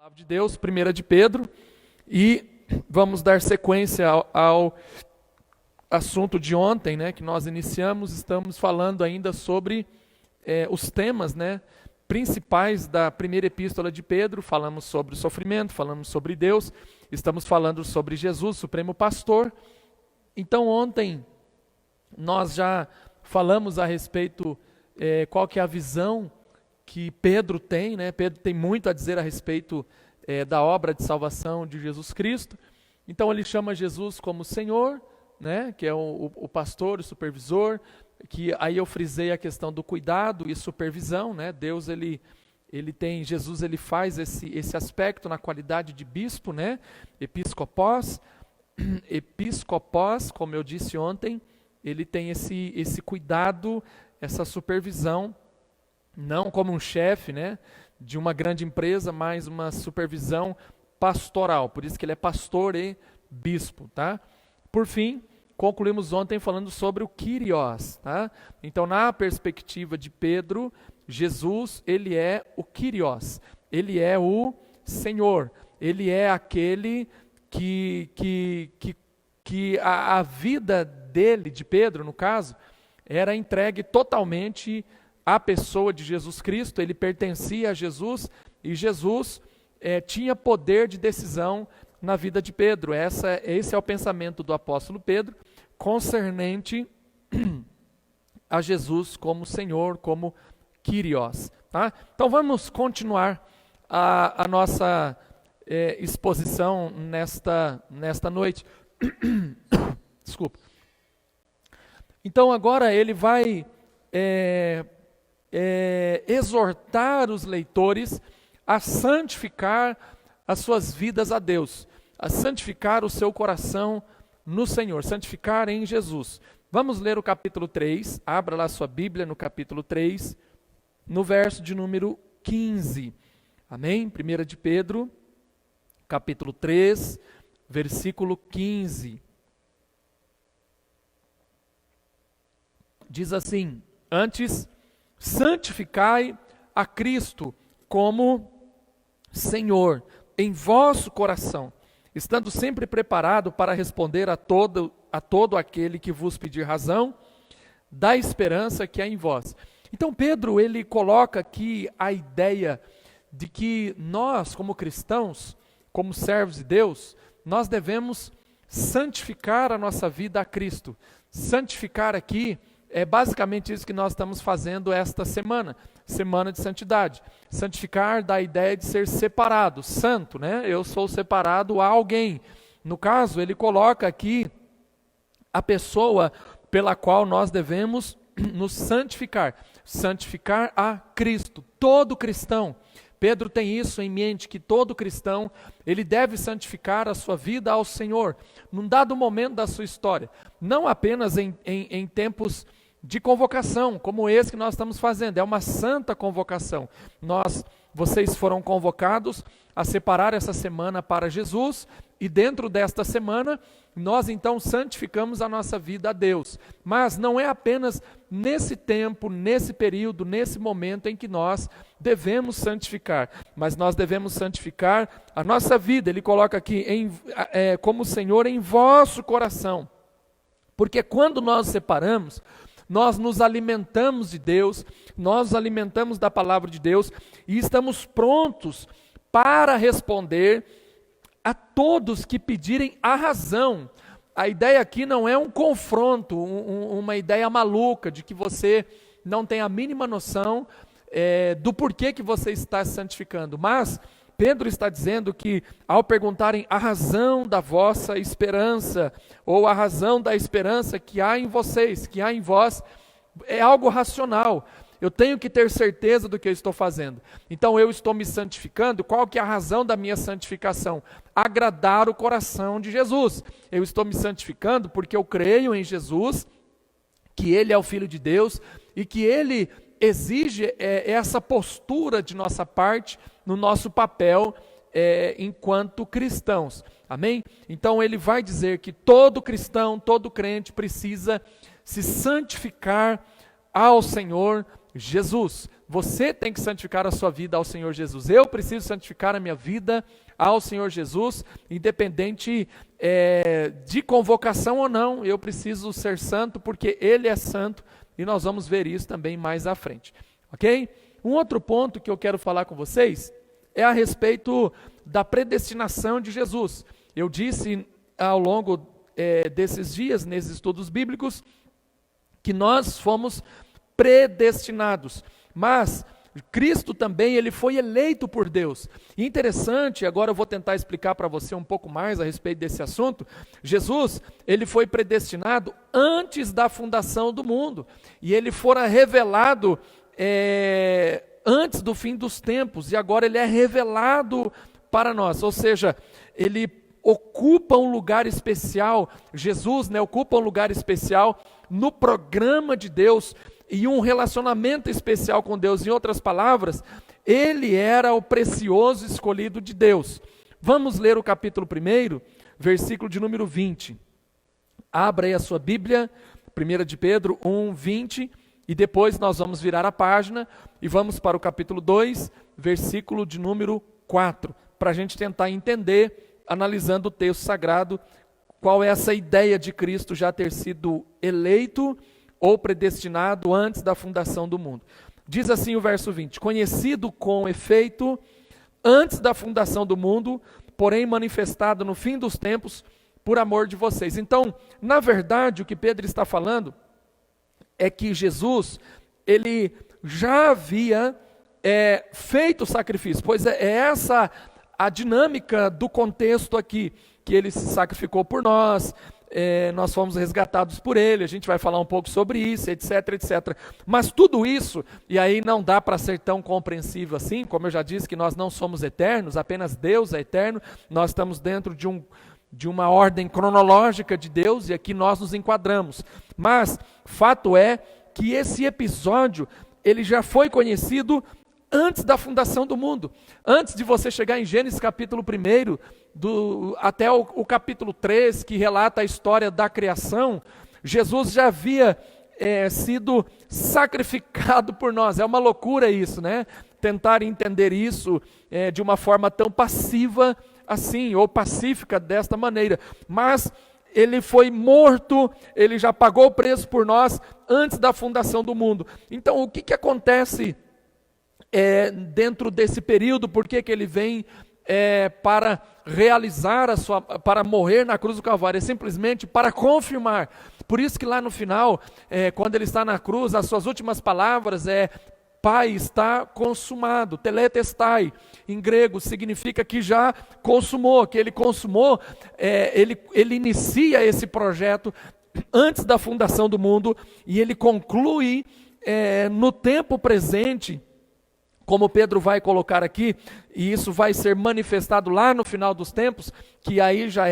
Palavra de Deus, 1 de Pedro, e vamos dar sequência ao assunto de ontem, que nós iniciamos. Estamos falando ainda sobre os temas, principais da primeira epístola de Pedro. Falamos sobre o sofrimento, falamos sobre Deus, estamos falando sobre Jesus, Supremo Pastor. Então ontem nós já falamos a respeito qual que é a visão que Pedro tem, Pedro tem muito a dizer a respeito da obra de salvação de Jesus Cristo. Então ele chama Jesus como Senhor, que é o pastor, o supervisor, que aí eu frisei a questão do cuidado e supervisão, Deus, Jesus ele faz esse aspecto na qualidade de bispo, episcopós, como eu disse ontem, ele tem esse cuidado, essa supervisão, não como um chefe, de uma grande empresa, mas uma supervisão pastoral. Por isso que ele é pastor e bispo, tá? Por fim, concluímos ontem falando sobre o Kyrios, tá? Então, na perspectiva de Pedro, Jesus, ele é o Kyrios, ele é o Senhor, ele é aquele que a vida dele, de Pedro, no caso, era entregue totalmente à pessoa de Jesus Cristo. Ele pertencia a Jesus e Jesus tinha poder de decisão na vida de Pedro. Esse é o pensamento do apóstolo Pedro concernente a Jesus como Senhor, como Kyrios. Tá? Então vamos continuar a nossa exposição nesta noite. Desculpa. Então agora ele vai exortar os leitores a santificar as suas vidas a Deus, a santificar o seu coração no Senhor, santificar em Jesus. Vamos ler o capítulo 3, abra lá sua Bíblia no capítulo 3, no verso de número 15. Amém? 1 de Pedro, capítulo 3, versículo 15. Diz assim: antes, santificai a Cristo como Senhor em vosso coração, estando sempre preparado para responder a todo aquele que vos pedir razão da esperança que há em vós. Então Pedro, ele coloca aqui a ideia de que nós, como cristãos, como servos de Deus, nós devemos santificar a nossa vida a Cristo. Santificar aqui é basicamente isso que nós estamos fazendo esta semana de santidade. Santificar dá a ideia de ser separado, santo, Eu sou separado a alguém. No caso, ele coloca aqui a pessoa pela qual nós devemos nos santificar. Santificar a Cristo. Todo cristão, Pedro tem isso em mente, que todo cristão, ele deve santificar a sua vida ao Senhor, num dado momento da sua história. Não apenas em tempos de convocação, como esse que nós estamos fazendo, é uma santa convocação. Vocês foram convocados a separar essa semana para Jesus, e dentro desta semana, nós então santificamos a nossa vida a Deus. Mas não é apenas nesse tempo, nesse período, nesse momento em que nós devemos santificar, mas nós devemos santificar a nossa vida. Ele coloca aqui, como Senhor em vosso coração, porque quando nós separamos, nós nos alimentamos de Deus, nós nos alimentamos da palavra de Deus e estamos prontos para responder a todos que pedirem a razão. A ideia aqui não é um confronto, uma ideia maluca de que você não tem a mínima noção do porquê que você está se santificando, mas Pedro está dizendo que ao perguntarem a razão da vossa esperança, ou a razão da esperança que há em vocês, que há em vós, é algo racional. Eu tenho que ter certeza do que eu estou fazendo. Então eu estou me santificando. Qual que é a razão da minha santificação? Agradar o coração de Jesus. Eu estou me santificando porque eu creio em Jesus, que Ele é o Filho de Deus e que Ele exige essa postura de nossa parte no nosso papel enquanto cristãos. Amém? Então ele vai dizer que todo cristão, todo crente precisa se santificar ao Senhor Jesus. Você tem que santificar a sua vida ao Senhor Jesus. Eu preciso santificar a minha vida ao Senhor Jesus, independente de convocação ou não. Eu preciso ser santo porque Ele é santo, e nós vamos ver isso também mais à frente. Ok? Um outro ponto que eu quero falar com vocês é a respeito da predestinação de Jesus. Eu disse ao longo desses dias, nesses estudos bíblicos, que nós fomos predestinados, mas Cristo também, ele foi eleito por Deus. E interessante, agora eu vou tentar explicar para você um pouco mais a respeito desse assunto. Jesus, ele foi predestinado antes da fundação do mundo, e ele fora revelado antes do fim dos tempos, e agora ele é revelado para nós, ou seja, ele ocupa um lugar especial, Jesus, ocupa um lugar especial no programa de Deus, e um relacionamento especial com Deus. Em outras palavras, ele era o precioso escolhido de Deus. Vamos ler o capítulo 1, versículo de número 20. Abra aí a sua Bíblia, 1 de Pedro 1, 20, e depois nós vamos virar a página e vamos para o capítulo 2, versículo de número 4, para a gente tentar entender, analisando o texto sagrado, qual é essa ideia de Cristo já ter sido eleito ou predestinado antes da fundação do mundo. Diz assim o verso 20: conhecido com efeito antes da fundação do mundo, porém manifestado no fim dos tempos por amor de vocês. Então, na verdade, o que Pedro está falando é que Jesus, ele já havia feito o sacrifício, pois é essa a dinâmica do contexto aqui, que ele se sacrificou por nós, nós fomos resgatados por ele, a gente vai falar um pouco sobre isso, etc, etc. Mas tudo isso, e aí não dá para ser tão compreensível assim, como eu já disse que nós não somos eternos, apenas Deus é eterno, nós estamos dentro de uma ordem cronológica de Deus, e aqui nós nos enquadramos. Mas fato é que esse episódio, ele já foi conhecido antes da fundação do mundo. Antes de você chegar em Gênesis capítulo 1, até o capítulo 3, que relata a história da criação, Jesus já havia sido sacrificado por nós. É uma loucura isso, né? Tentar entender isso de uma forma tão passiva assim, ou pacífica desta maneira. Mas ele foi morto, ele já pagou o preço por nós antes da fundação do mundo. Então, o que acontece dentro desse período? Por que ele vem para realizar para morrer na cruz do Calvário? É simplesmente para confirmar. Por isso que lá no final, quando ele está na cruz, as suas últimas palavras Pai, está consumado, teletestai, em grego, significa que já consumou, que ele consumou, ele inicia esse projeto antes da fundação do mundo, e ele conclui no tempo presente, como Pedro vai colocar aqui, e isso vai ser manifestado lá no final dos tempos, que aí já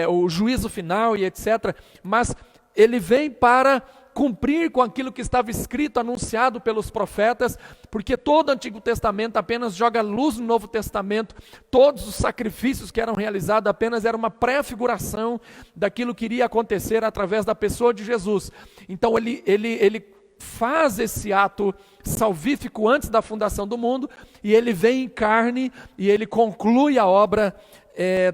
o juízo final e etc. Mas ele vem para cumprir com aquilo que estava escrito, anunciado pelos profetas, porque todo o Antigo Testamento apenas joga luz no Novo Testamento. Todos os sacrifícios que eram realizados apenas era uma pré-figuração daquilo que iria acontecer através da pessoa de Jesus. Então ele faz esse ato salvífico antes da fundação do mundo, e ele vem em carne e ele conclui a obra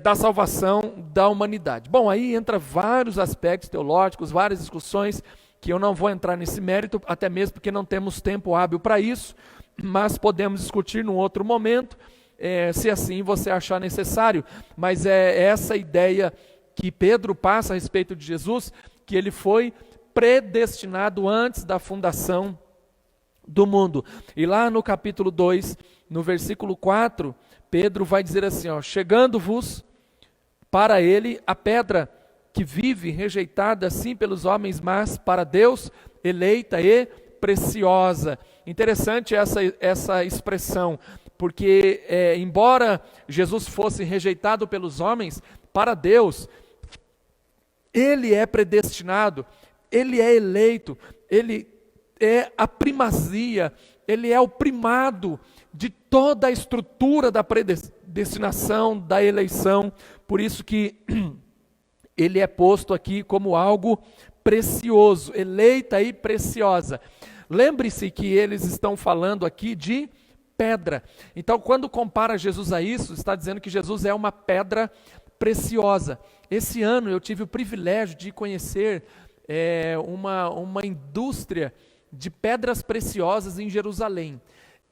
da salvação da humanidade. Bom, aí entra vários aspectos teológicos, várias discussões, que eu não vou entrar nesse mérito, até mesmo porque não temos tempo hábil para isso, mas podemos discutir num outro momento, se assim você achar necessário. Mas é essa ideia que Pedro passa a respeito de Jesus, que ele foi predestinado antes da fundação do mundo. E lá no capítulo 2, no versículo 4, Pedro vai dizer assim, chegando-vos para ele a pedra que vive, rejeitada assim pelos homens, mas para Deus eleita e preciosa. Interessante essa expressão, porque embora Jesus fosse rejeitado pelos homens, para Deus, ele é predestinado, ele é eleito, ele é a primazia, ele é o primado de toda a estrutura da predestinação, da eleição. Por isso que ele é posto aqui como algo precioso, eleita e preciosa. Lembre-se que eles estão falando aqui de pedra. Então, quando compara Jesus a isso, está dizendo que Jesus é uma pedra preciosa. Esse ano eu tive o privilégio de conhecer uma indústria de pedras preciosas em Jerusalém.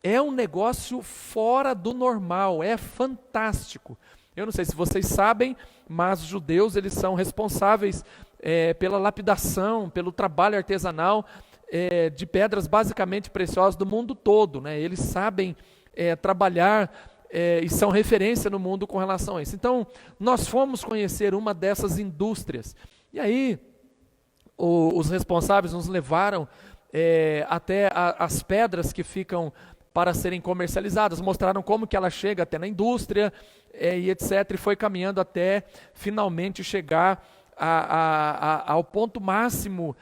É um negócio fora do normal, é fantástico. Eu não sei se vocês sabem, mas os judeus eles são responsáveis pela lapidação, pelo trabalho artesanal de pedras basicamente preciosas do mundo todo, né? Eles sabem trabalhar e são referência no mundo com relação a isso. Então, nós fomos conhecer uma dessas indústrias. E aí, os responsáveis nos levaram até as pedras que ficam para serem comercializadas, mostraram como que ela chega até na indústria e etc. E foi caminhando até finalmente chegar ao ponto máximo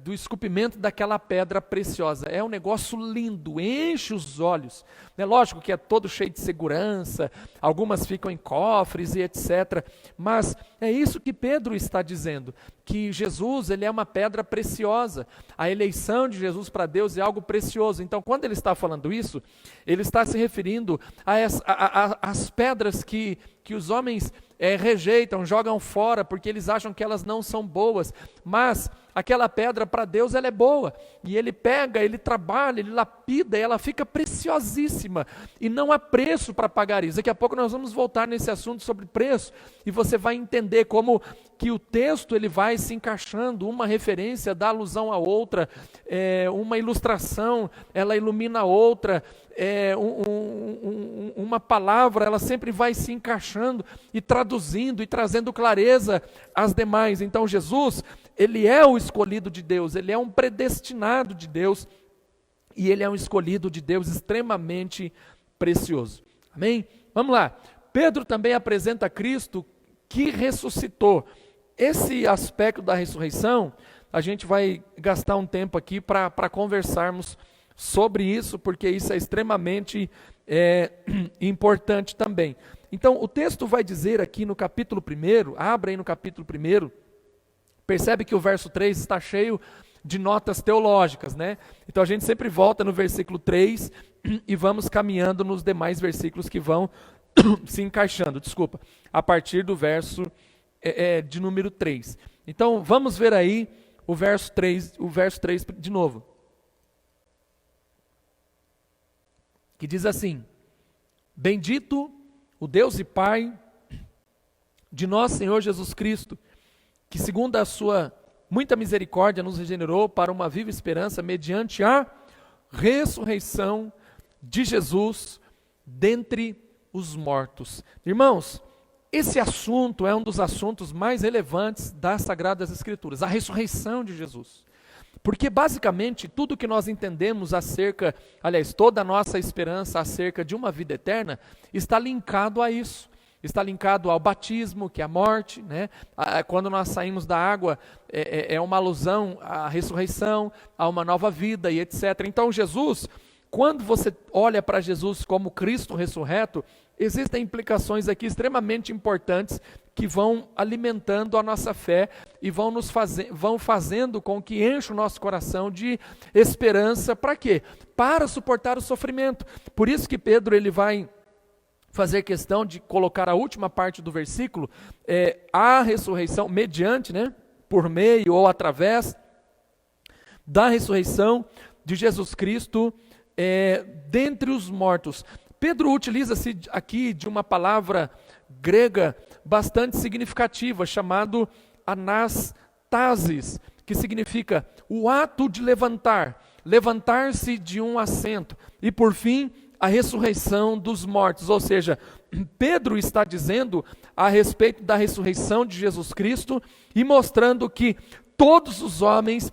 do esculpimento daquela pedra preciosa. É um negócio lindo, enche os olhos. É lógico que é todo cheio de segurança, algumas ficam em cofres e etc. Mas é isso que Pedro está dizendo, que Jesus ele é uma pedra preciosa. A eleição de Jesus para Deus é algo precioso. Então, quando ele está falando isso, ele está se referindo às pedras que os homens rejeitam, jogam fora, porque eles acham que elas não são boas, mas aquela pedra para Deus ela é boa, e ele pega, ele trabalha, ele lapida, e ela fica preciosíssima, e não há preço para pagar isso. Daqui a pouco nós vamos voltar nesse assunto sobre preço, e você vai entender como que o texto ele vai se encaixando, uma referência dá alusão a outra, uma ilustração, ela ilumina a outra, uma palavra, ela sempre vai se encaixando e traduzindo e trazendo clareza às demais. Então Jesus, ele é o escolhido de Deus, ele é um predestinado de Deus e ele é um escolhido de Deus extremamente precioso. Amém? Vamos lá. Pedro também apresenta Cristo que ressuscitou. Esse aspecto da ressurreição, a gente vai gastar um tempo aqui para conversarmos sobre isso, porque isso é extremamente importante também. Então, o texto vai dizer aqui no capítulo 1, abra aí no capítulo 1, percebe que o verso 3 está cheio de notas teológicas, né? Então, a gente sempre volta no versículo 3 e vamos caminhando nos demais versículos que vão se encaixando, a partir do verso de número 3. Então, vamos ver aí o verso 3 de novo. Que diz assim: bendito o Deus e Pai de nosso Senhor Jesus Cristo, que segundo a sua muita misericórdia nos regenerou para uma viva esperança mediante a ressurreição de Jesus dentre os mortos. Irmãos, esse assunto é um dos assuntos mais relevantes das Sagradas Escrituras, a ressurreição de Jesus. Porque basicamente tudo que nós entendemos toda a nossa esperança acerca de uma vida eterna está linkado a isso. Está linkado ao batismo, que é a morte, né? Quando nós saímos da água, é uma alusão à ressurreição, a uma nova vida e etc. Então Jesus, quando você olha para Jesus como Cristo ressurreto, existem implicações aqui extremamente importantes que vão alimentando a nossa fé e vão fazendo com que enche o nosso coração de esperança. Para quê? Para suportar o sofrimento. Por isso que Pedro ele vai fazer questão de colocar a última parte do versículo, a ressurreição, mediante, né, por meio ou através da ressurreição de Jesus Cristo dentre os mortos. Pedro utiliza-se aqui de uma palavra grega bastante significativa, chamado anastasis, que significa o ato de levantar-se de um assento, e por fim, a ressurreição dos mortos. Ou seja, Pedro está dizendo a respeito da ressurreição de Jesus Cristo e mostrando que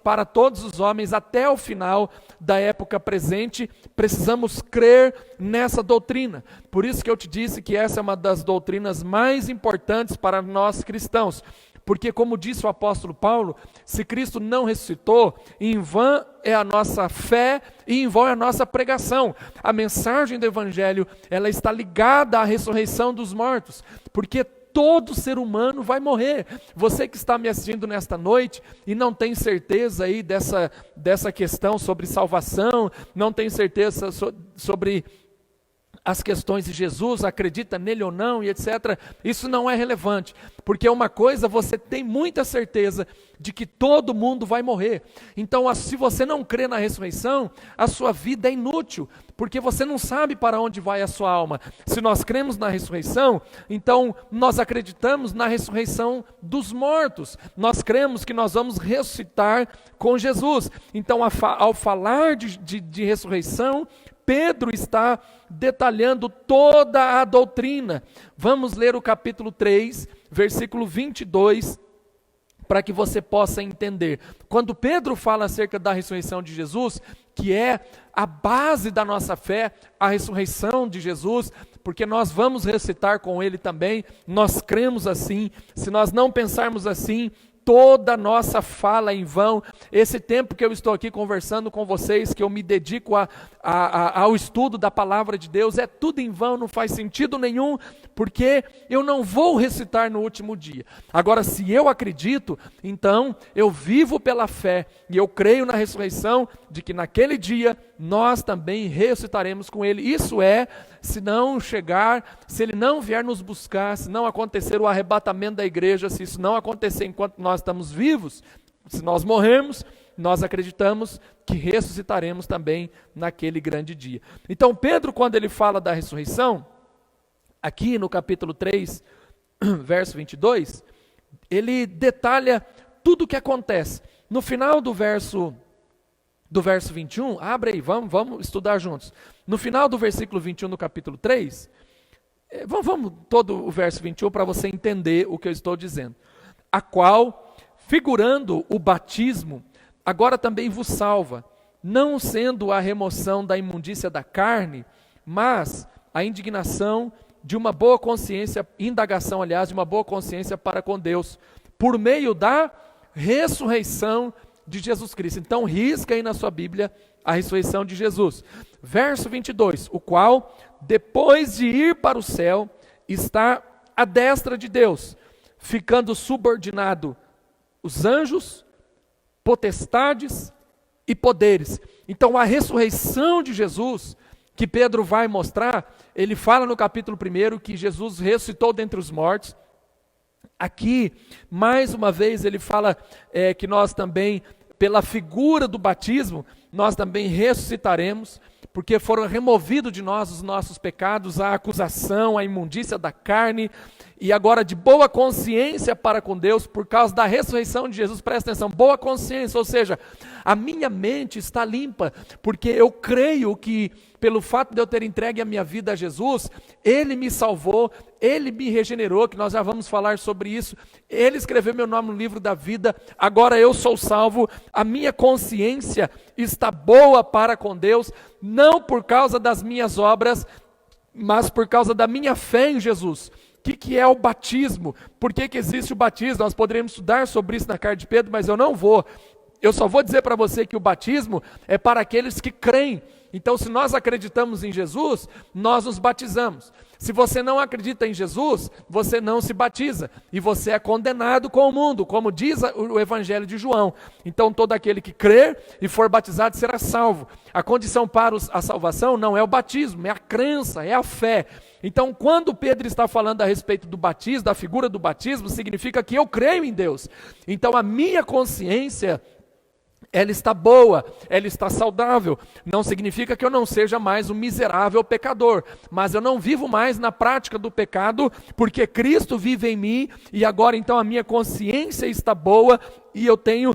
para todos os homens, até o final da época presente, precisamos crer nessa doutrina. Por isso que eu te disse que essa é uma das doutrinas mais importantes para nós cristãos. Porque, como disse o apóstolo Paulo, se Cristo não ressuscitou, em vão é a nossa fé e em vão é a nossa pregação. A mensagem do Evangelho, ela está ligada à ressurreição dos mortos, porque todo ser humano vai morrer. Você que está me assistindo nesta noite e não tem certeza aí dessa questão sobre salvação, não tem certeza sobre as questões de Jesus, acredita nele ou não e etc. Isso não é relevante, porque uma coisa você tem muita certeza de que todo mundo vai morrer. Então, se você não crê na ressurreição, a sua vida é inútil, porque você não sabe para onde vai a sua alma. Se nós cremos na ressurreição, então nós acreditamos na ressurreição dos mortos. Nós cremos que nós vamos ressuscitar com Jesus. Então, ao falar de ressurreição, Pedro está detalhando toda a doutrina. Vamos ler o capítulo 3, versículo 22, para que você possa entender. Quando Pedro fala acerca da ressurreição de Jesus, que é a base da nossa fé, a ressurreição de Jesus, porque nós vamos ressuscitar com ele também, nós cremos assim. Se nós não pensarmos assim, toda a nossa fala é em vão. Esse tempo que eu estou aqui conversando com vocês, que eu me dedico ao estudo da palavra de Deus, é tudo em vão, não faz sentido nenhum, porque eu não vou ressuscitar no último dia. Agora, se eu acredito, então eu vivo pela fé, e eu creio na ressurreição, de que naquele dia nós também ressuscitaremos com ele. Isso é, se ele não vier nos buscar, se não acontecer o arrebatamento da igreja, se isso não acontecer enquanto nós estamos vivos, se nós morrermos, nós acreditamos que ressuscitaremos também naquele grande dia. Então Pedro, quando ele fala da ressurreição, aqui no capítulo 3, verso 22, ele detalha tudo o que acontece. No final do verso 21, abre aí, vamos estudar juntos. No final do versículo 21 do capítulo 3, vamos todo o verso 21 para você entender o que eu estou dizendo. A qual, figurando o batismo, agora também vos salva, não sendo a remoção da imundícia da carne, mas a indignação de uma boa consciência, indagação, aliás, de uma boa consciência para com Deus, por meio da ressurreição de Jesus Cristo. Então risca aí na sua Bíblia a ressurreição de Jesus. Verso 22, o qual, depois de ir para o céu, está à destra de Deus, ficando subordinado os anjos, potestades e poderes. Então a ressurreição de Jesus, que Pedro vai mostrar, ele fala no capítulo 1 que Jesus ressuscitou dentre os mortos. Aqui, mais uma vez, ele fala que nós também, pela figura do batismo, nós também ressuscitaremos, porque foram removidos de nós os nossos pecados, a acusação, a imundícia da carne, e agora de boa consciência para com Deus, por causa da ressurreição de Jesus. Presta atenção, boa consciência, ou seja, a minha mente está limpa, porque eu creio que pelo fato de eu ter entregue a minha vida a Jesus, Ele me salvou, Ele me regenerou, que nós já vamos falar sobre isso, Ele escreveu meu nome no livro da vida, agora eu sou salvo, a minha consciência está boa para com Deus, não por causa das minhas obras, mas por causa da minha fé em Jesus. O que é o batismo? Por que existe o batismo? Nós poderíamos estudar sobre isso na carta de Pedro, mas eu não vou. Eu só vou dizer para você que o batismo é para aqueles que creem. Então, se nós acreditamos em Jesus, nós nos batizamos. Se você não acredita em Jesus, você não se batiza. E você é condenado com o mundo, como diz o Evangelho de João. Então, todo aquele que crer e for batizado será salvo. A condição para a salvação não é o batismo, é a crença, é a fé. Então, quando Pedro está falando a respeito do batismo, da figura do batismo, significa que eu creio em Deus. Então, a minha consciência, ela está boa, ela está saudável. Não significa que eu não seja mais um miserável pecador, mas eu não vivo mais na prática do pecado, porque Cristo vive em mim, e agora então a minha consciência está boa, e eu tenho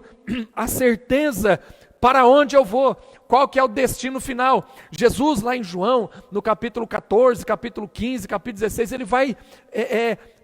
a certeza para onde eu vou, qual que é o destino final. Jesus lá em João, no capítulo 14, capítulo 15, capítulo 16, ele vai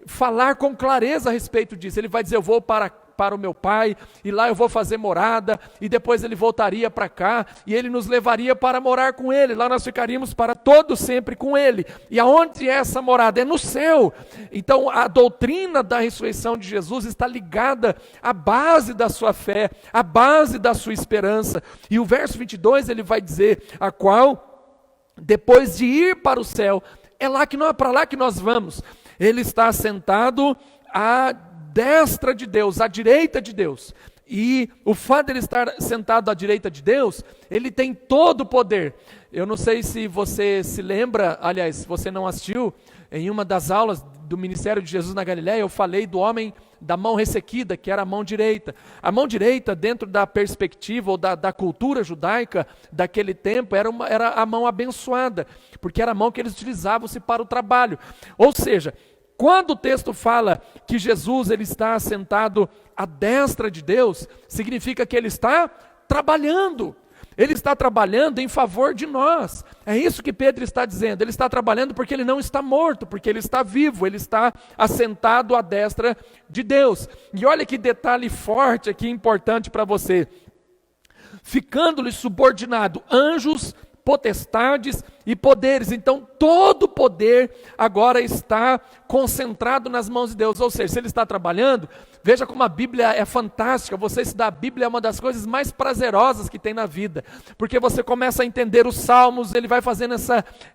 falar com clareza a respeito disso. Ele vai dizer, eu vou para o meu Pai, e lá eu vou fazer morada, e depois ele voltaria para cá, e ele nos levaria para morar com ele, lá nós ficaríamos para todo sempre com ele. E aonde é essa morada? É no céu. Então a doutrina da ressurreição de Jesus está ligada à base da sua fé, à base da sua esperança. E o verso 22 ele vai dizer, a qual, depois de ir para o céu, é para lá que nós vamos. Ele está sentado à destra de Deus, à direita de Deus. E o fato de ele estar sentado à direita de Deus, ele tem todo o poder. Eu não sei se você se lembra, aliás, se você não assistiu, em uma das aulas do ministério de Jesus na Galileia, eu falei do homem da mão ressequida, que era a mão direita. A mão direita, dentro da perspectiva ou da cultura judaica daquele tempo, era a mão abençoada, porque era a mão que eles utilizavam-se para o trabalho. Ou seja, quando o texto fala que Jesus ele está sentado à destra de Deus, significa que ele está trabalhando. Ele está trabalhando em favor de nós. É isso que Pedro está dizendo. Ele está trabalhando porque ele não está morto, porque ele está vivo, ele está assentado à destra de Deus. E olha que detalhe forte aqui, importante para você. Ficando-lhe subordinado anjos, potestades e poderes. Então todo o poder agora está concentrado nas mãos de Deus. Ou seja, se ele está trabalhando, veja como a Bíblia é fantástica. Você estudar a Bíblia é uma das coisas mais prazerosas que tem na vida, porque você começa a entender os salmos, ele vai fazendo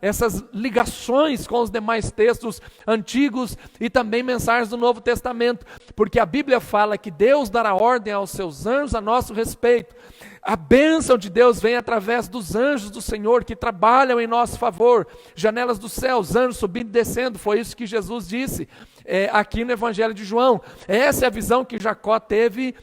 essas ligações com os demais textos antigos e também mensagens do Novo Testamento, porque a Bíblia fala que Deus dará ordem aos seus anjos a nosso respeito. A bênção de Deus vem através dos anjos do Senhor que trabalham em nosso favor, janelas do céu, os anjos subindo e descendo. Foi isso que Jesus disse aqui no Evangelho de João. Essa é a visão que Jacó teve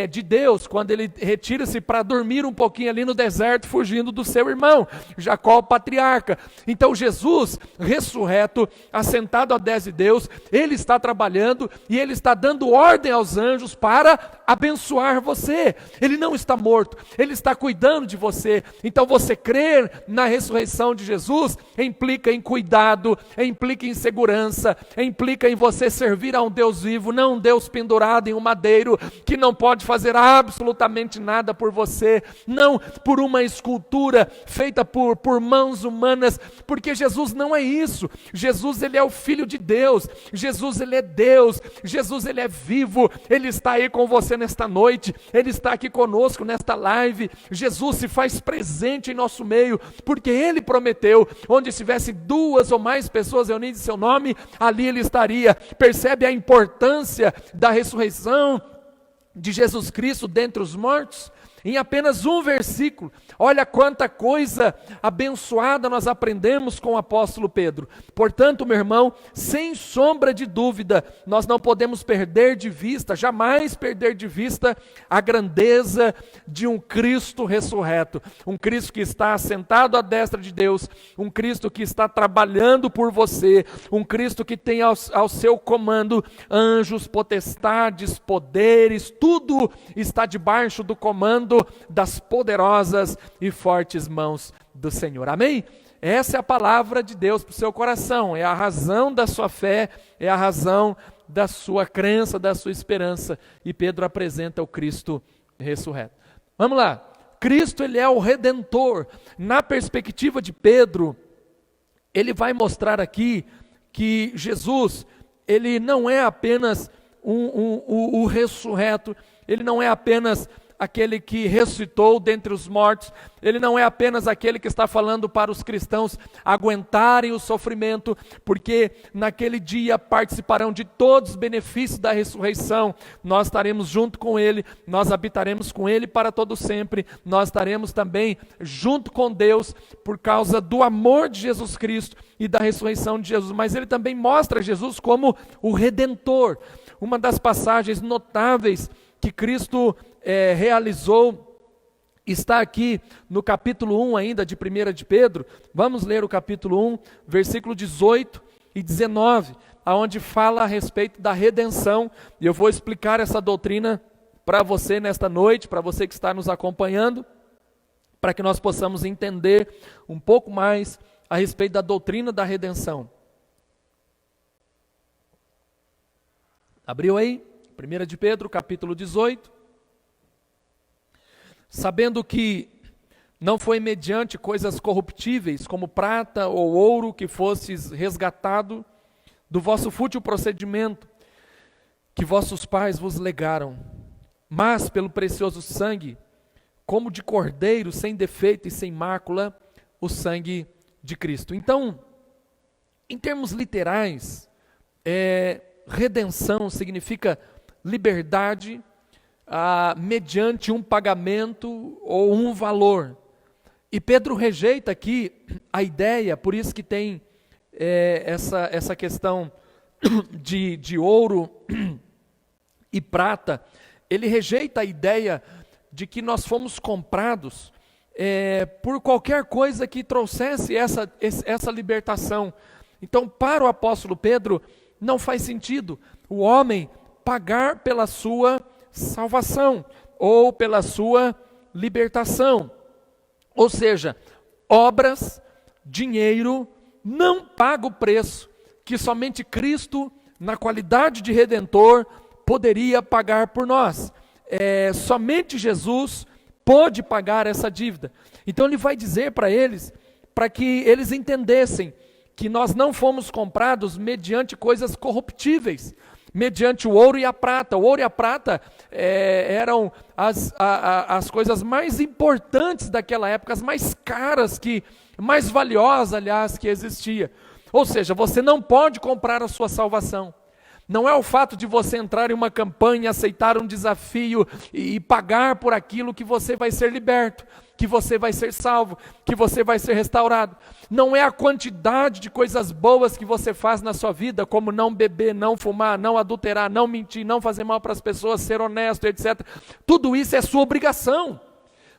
de Deus, quando ele retira-se para dormir um pouquinho ali no deserto, fugindo do seu irmão, Jacó o patriarca. Então Jesus, ressurreto, assentado à destra de Deus, ele está trabalhando e ele está dando ordem aos anjos para abençoar você. Ele não está morto, ele está cuidando de você. Então você crer na ressurreição de Jesus implica em cuidado, implica em segurança, implica em você servir a um Deus vivo, não um Deus pendurado em um madeiro, que não pode fazer absolutamente nada por você, não por uma escultura feita por mãos humanas, porque Jesus não é isso. Jesus ele é o Filho de Deus, Jesus ele é Deus, Jesus ele é vivo, ele está aí com você nesta noite, ele está aqui conosco nesta live. Jesus se faz presente em nosso meio, porque ele prometeu, onde estivesse 2 ou mais pessoas reunidas em seu nome, ali ele estaria. Percebe a importância da ressurreição de Jesus Cristo dentre os mortos? Em apenas um versículo, olha quanta coisa abençoada nós aprendemos com o apóstolo Pedro. Portanto, meu irmão, sem sombra de dúvida, nós não podemos perder de vista, jamais perder de vista a grandeza de um Cristo ressurreto, um Cristo que está sentado à destra de Deus, um Cristo que está trabalhando por você, um Cristo que tem ao seu comando anjos, potestades, poderes, tudo está debaixo do comando das poderosas e fortes mãos do Senhor. Amém? Essa é a palavra de Deus para o seu coração, é a razão da sua fé, é a razão da sua crença, da sua esperança. E Pedro apresenta o Cristo ressurreto. Vamos lá. Cristo, ele é o Redentor. Na perspectiva de Pedro, ele vai mostrar aqui que Jesus, ele não é apenas o ressurreto, ele não é apenas aquele que ressuscitou dentre os mortos, ele não é apenas aquele que está falando para os cristãos aguentarem o sofrimento, porque naquele dia participarão de todos os benefícios da ressurreição. Nós estaremos junto com ele, nós habitaremos com ele para todo sempre, nós estaremos também junto com Deus por causa do amor de Jesus Cristo e da ressurreição de Jesus. Mas ele também mostra Jesus como o Redentor. Uma das passagens notáveis que Cristo realizou está aqui no capítulo 1 ainda de 1 de Pedro. Vamos ler o capítulo 1, versículo 18 e 19, aonde fala a respeito da redenção. E eu vou explicar essa doutrina para você nesta noite, para você que está nos acompanhando, para que nós possamos entender um pouco mais a respeito da doutrina da redenção. Abriu aí? 1 de Pedro, capítulo 18. Sabendo que não foi mediante coisas corruptíveis, como prata ou ouro, que fostes resgatado do vosso fútil procedimento, que vossos pais vos legaram, mas pelo precioso sangue, como de cordeiro, sem defeito e sem mácula, o sangue de Cristo. Então, em termos literais, redenção significa liberdade mediante um pagamento ou um valor. E Pedro rejeita aqui a ideia, por isso que tem essa questão de ouro e prata. Ele rejeita a ideia de que nós fomos comprados por qualquer coisa que trouxesse essa libertação. Então, para o apóstolo Pedro, não faz sentido o homem pagar pela sua salvação ou pela sua libertação. Ou seja, obras, dinheiro, não paga o preço que somente Cristo, na qualidade de Redentor, poderia pagar por nós. Somente Jesus pôde pagar essa dívida. Então ele vai dizer para eles, para que eles entendessem que nós não fomos comprados mediante coisas corruptíveis, mediante o ouro e a prata. O ouro e a prata eram as coisas mais importantes daquela época, as mais caras, mais valiosas, aliás, que existia. Ou seja, você não pode comprar a sua salvação. Não é o fato de você entrar em uma campanha, aceitar um desafio e pagar por aquilo que você vai ser liberto, que você vai ser salvo, que você vai ser restaurado. Não é a quantidade de coisas boas que você faz na sua vida, como não beber, não fumar, não adulterar, não mentir, não fazer mal para as pessoas, ser honesto, etc. Tudo isso é sua obrigação.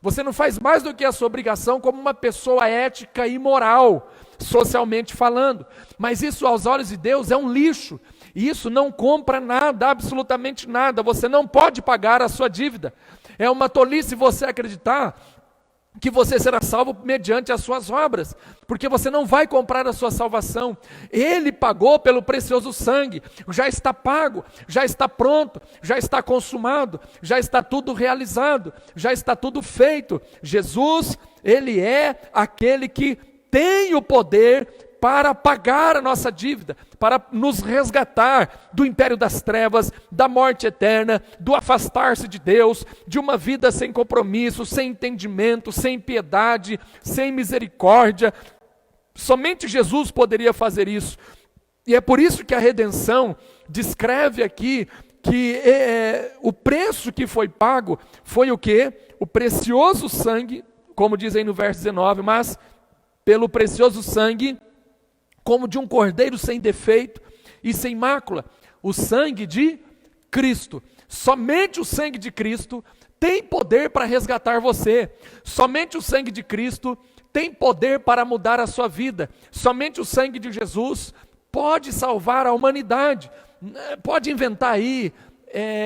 Você não faz mais do que a sua obrigação como uma pessoa ética e moral, socialmente falando. Mas isso aos olhos de Deus é um lixo. E isso não compra nada, absolutamente nada. Você não pode pagar a sua dívida. É uma tolice você acreditar que você será salvo mediante as suas obras, porque você não vai comprar a sua salvação. Ele pagou pelo precioso sangue, já está pago, já está pronto, já está consumado, já está tudo realizado, já está tudo feito. Jesus, Ele é aquele que tem o poder para pagar a nossa dívida, para nos resgatar do império das trevas, da morte eterna, do afastar-se de Deus, de uma vida sem compromisso, sem entendimento, sem piedade, sem misericórdia. Somente Jesus poderia fazer isso. E é por isso que a redenção descreve aqui que o preço que foi pago foi o quê? O precioso sangue, como diz aí no verso 19, mas pelo precioso sangue, como de um cordeiro sem defeito e sem mácula, o sangue de Cristo. Somente o sangue de Cristo tem poder para resgatar você. Somente o sangue de Cristo tem poder para mudar a sua vida. Somente o sangue de Jesus pode salvar a humanidade. Pode inventar aí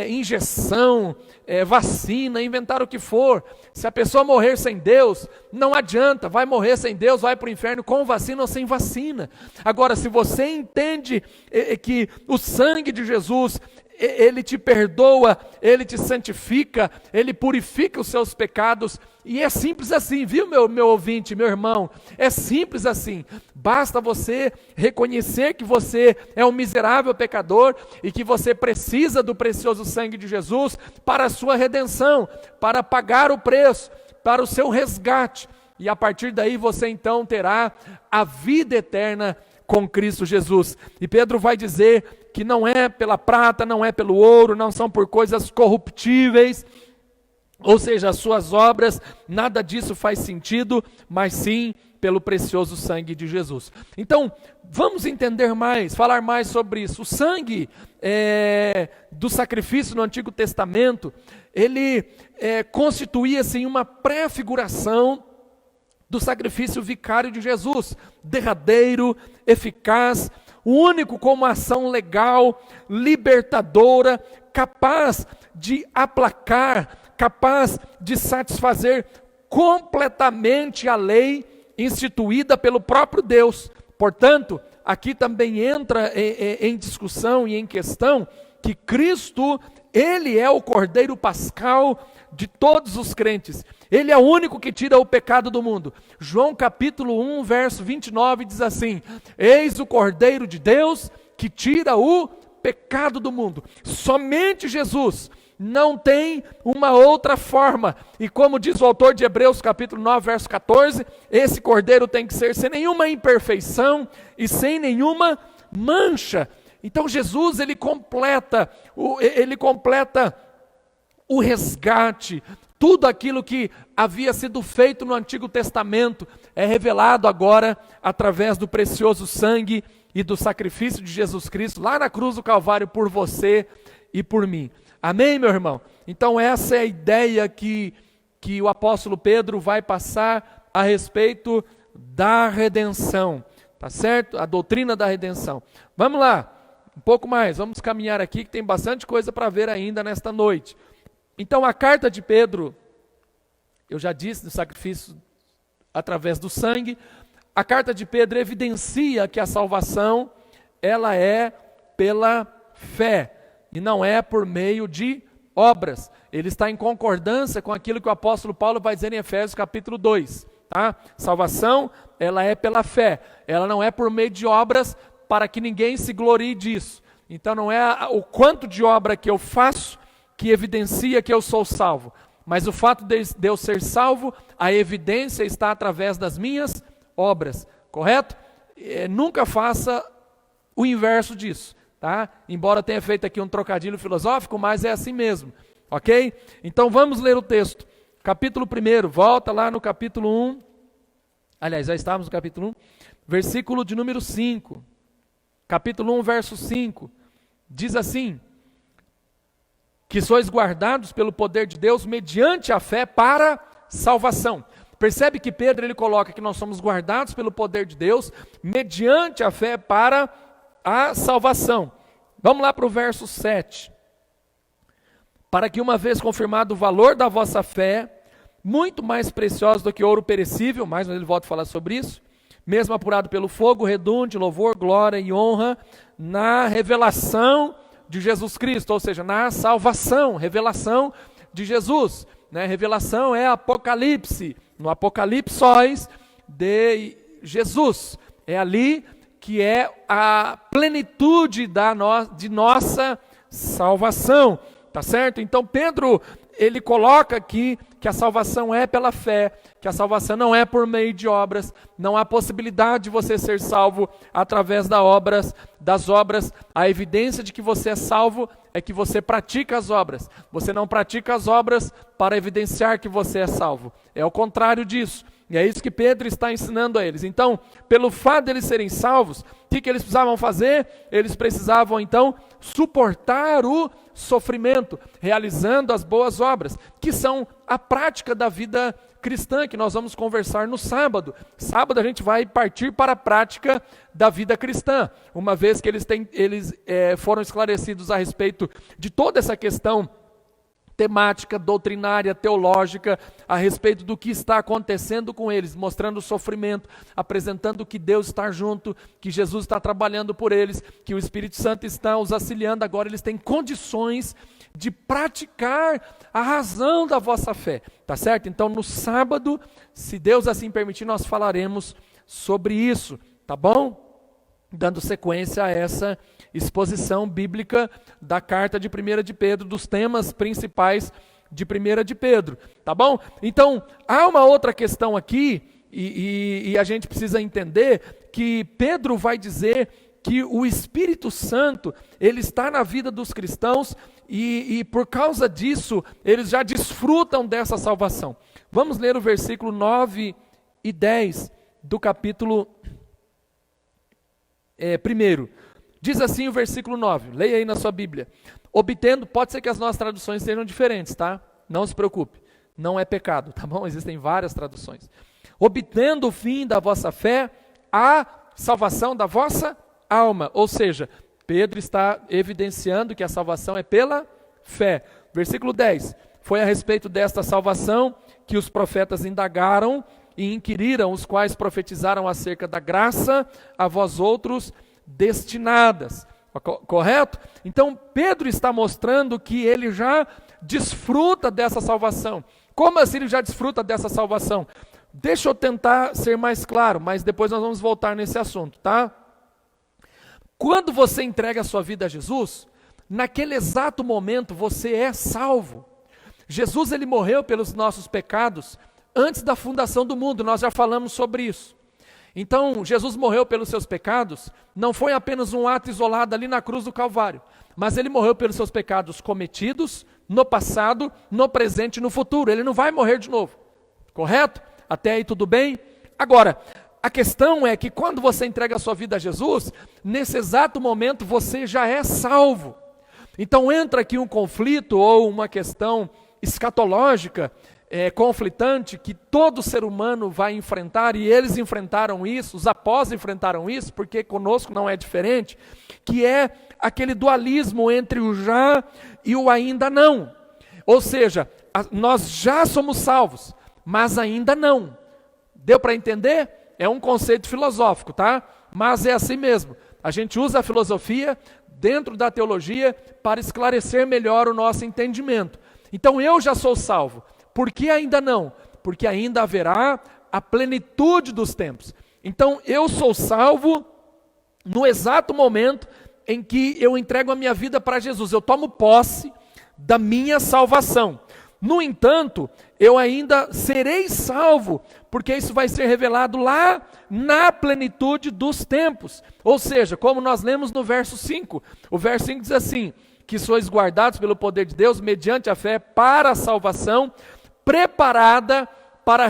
injeção, vacina, inventar o que for. Se a pessoa morrer sem Deus, não adianta, vai morrer sem Deus, vai para o inferno com vacina ou sem vacina. Agora, se você entende que o sangue de Jesus, Ele te perdoa, Ele te santifica, Ele purifica os seus pecados, e é simples assim, viu meu ouvinte, meu irmão? É simples assim, basta você reconhecer que você é um miserável pecador e que você precisa do precioso sangue de Jesus para a sua redenção, para pagar o preço, para o seu resgate, e a partir daí você então terá a vida eterna com Cristo Jesus. E Pedro vai dizer que não é pela prata, não é pelo ouro, não são por coisas corruptíveis, ou seja, as suas obras, nada disso faz sentido, mas sim pelo precioso sangue de Jesus. Então, vamos entender mais, falar mais sobre isso. O sangue do sacrifício no Antigo Testamento, ele constituía-se em uma pré-figuração do sacrifício vicário de Jesus, derradeiro, eficaz, único como ação legal, libertadora, capaz de aplacar, capaz de satisfazer completamente a lei instituída pelo próprio Deus. Portanto, aqui também entra em discussão e em questão que Cristo, Ele é o Cordeiro Pascal de todos os crentes. Ele é o único que tira o pecado do mundo. João capítulo 1, verso 29 diz assim: eis o Cordeiro de Deus que tira o pecado do mundo. Somente Jesus, não tem uma outra forma. E como diz o autor de Hebreus capítulo 9, verso 14, esse Cordeiro tem que ser sem nenhuma imperfeição e sem nenhuma mancha. Então Jesus, ele completa o resgate, tudo aquilo que havia sido feito no Antigo Testamento é revelado agora através do precioso sangue e do sacrifício de Jesus Cristo lá na cruz do Calvário por você e por mim. Amém, meu irmão? Então essa é a ideia que o apóstolo Pedro vai passar a respeito da redenção, tá certo? A doutrina da redenção. Vamos lá, um pouco mais, vamos caminhar aqui que tem bastante coisa para ver ainda nesta noite. Então a carta de Pedro, eu já disse, do sacrifício através do sangue, a carta de Pedro evidencia que a salvação, ela é pela fé, e não é por meio de obras. Ele está em concordância com aquilo que o apóstolo Paulo vai dizer em Efésios capítulo 2. Tá? Salvação, ela é pela fé, ela não é por meio de obras para que ninguém se glorie disso. Então não é o quanto de obra que eu faço que evidencia que eu sou salvo, mas o fato de eu ser salvo, a evidência está através das minhas obras, correto? Nunca faça o inverso disso, tá? Embora tenha feito aqui um trocadilho filosófico, mas é assim mesmo, ok? Então vamos ler o texto, capítulo 1, volta lá no capítulo 1, aliás, já estávamos no capítulo 1, versículo de número 5, capítulo 1, verso 5, diz assim: que sois guardados pelo poder de Deus mediante a fé para salvação. Percebe que Pedro ele coloca que nós somos guardados pelo poder de Deus mediante a fé para a salvação. Vamos lá para o verso 7. Para que uma vez confirmado o valor da vossa fé, muito mais preciosa do que ouro perecível, mais ele volta a falar sobre isso, mesmo apurado pelo fogo, redunde louvor, glória e honra na revelação de Jesus Cristo, ou seja, na salvação, revelação de Jesus, né? Revelação é Apocalipse, no Apocalipsóis de Jesus, é ali que é a plenitude de nossa salvação, tá certo? Então Pedro, ele coloca aqui que a salvação é pela fé, que a salvação não é por meio de obras, não há possibilidade de você ser salvo através das obras, a evidência de que você é salvo é que você pratica as obras, você não pratica as obras para evidenciar que você é salvo, é o contrário disso, e é isso que Pedro está ensinando a eles. Então, pelo fato de eles serem salvos, o que eles precisavam fazer? Eles precisavam então suportar o sofrimento, realizando as boas obras, que são a prática da vida cristã, que nós vamos conversar no sábado. Sábado a gente vai partir para a prática da vida cristã, uma vez que eles foram esclarecidos a respeito de toda essa questão temática, doutrinária, teológica, a respeito do que está acontecendo com eles, mostrando o sofrimento, apresentando que Deus está junto, que Jesus está trabalhando por eles, que o Espírito Santo está os auxiliando, agora eles têm condições de praticar a razão da vossa fé, tá certo? Então no sábado, se Deus assim permitir, nós falaremos sobre isso, tá bom? Dando sequência a essa exposição bíblica da carta de 1 de Pedro, dos temas principais de 1 de Pedro, tá bom? Então, há uma outra questão aqui, e a gente precisa entender que Pedro vai dizer que o Espírito Santo, ele está na vida dos cristãos, e por causa disso, eles já desfrutam dessa salvação. Vamos ler o versículo 9 e 10 do capítulo 1. Diz assim o versículo 9, leia aí na sua Bíblia. Obtendo, pode ser que as nossas traduções sejam diferentes, tá? Não se preocupe, não é pecado, tá bom? Existem várias traduções. Obtendo o fim da vossa fé, a salvação da vossa alma. Ou seja, Pedro está evidenciando que a salvação é pela fé. Versículo 10, foi a respeito desta salvação que os profetas indagaram e inquiriram, os quais profetizaram acerca da graça a vós outros destinadas, correto? Então Pedro está mostrando que ele já desfruta dessa salvação. Como assim ele já desfruta dessa salvação? Deixa eu tentar ser mais claro, mas depois nós vamos voltar nesse assunto, tá? Quando você entrega a sua vida a Jesus, naquele exato momento você é salvo. Jesus, ele morreu pelos nossos pecados antes da fundação do mundo, nós já falamos sobre isso. Então, Jesus morreu pelos seus pecados, não foi apenas um ato isolado ali na cruz do Calvário, mas ele morreu pelos seus pecados cometidos no passado, no presente e no futuro. Ele não vai morrer de novo, correto? Até aí tudo bem? Agora, a questão é que quando você entrega a sua vida a Jesus, nesse exato momento você já é salvo. Então entra aqui um conflito ou uma questão escatológica, conflitante, que todo ser humano vai enfrentar, e eles enfrentaram isso, os apóstolos enfrentaram isso, porque conosco não é diferente, que é aquele dualismo entre o já e o ainda não. Ou seja, nós já somos salvos, mas ainda não. Deu para entender? É um conceito filosófico, tá? Mas é assim mesmo. A gente usa a filosofia dentro da teologia para esclarecer melhor o nosso entendimento. Então eu já sou salvo. Por que ainda não? Porque ainda haverá a plenitude dos tempos. Então eu sou salvo no exato momento em que eu entrego a minha vida para Jesus. Eu tomo posse da minha salvação. No entanto, eu ainda serei salvo, porque isso vai ser revelado lá na plenitude dos tempos. Ou seja, como nós lemos no verso 5, o verso 5 diz assim, que sois guardados pelo poder de Deus, mediante a fé, para a salvação, preparada para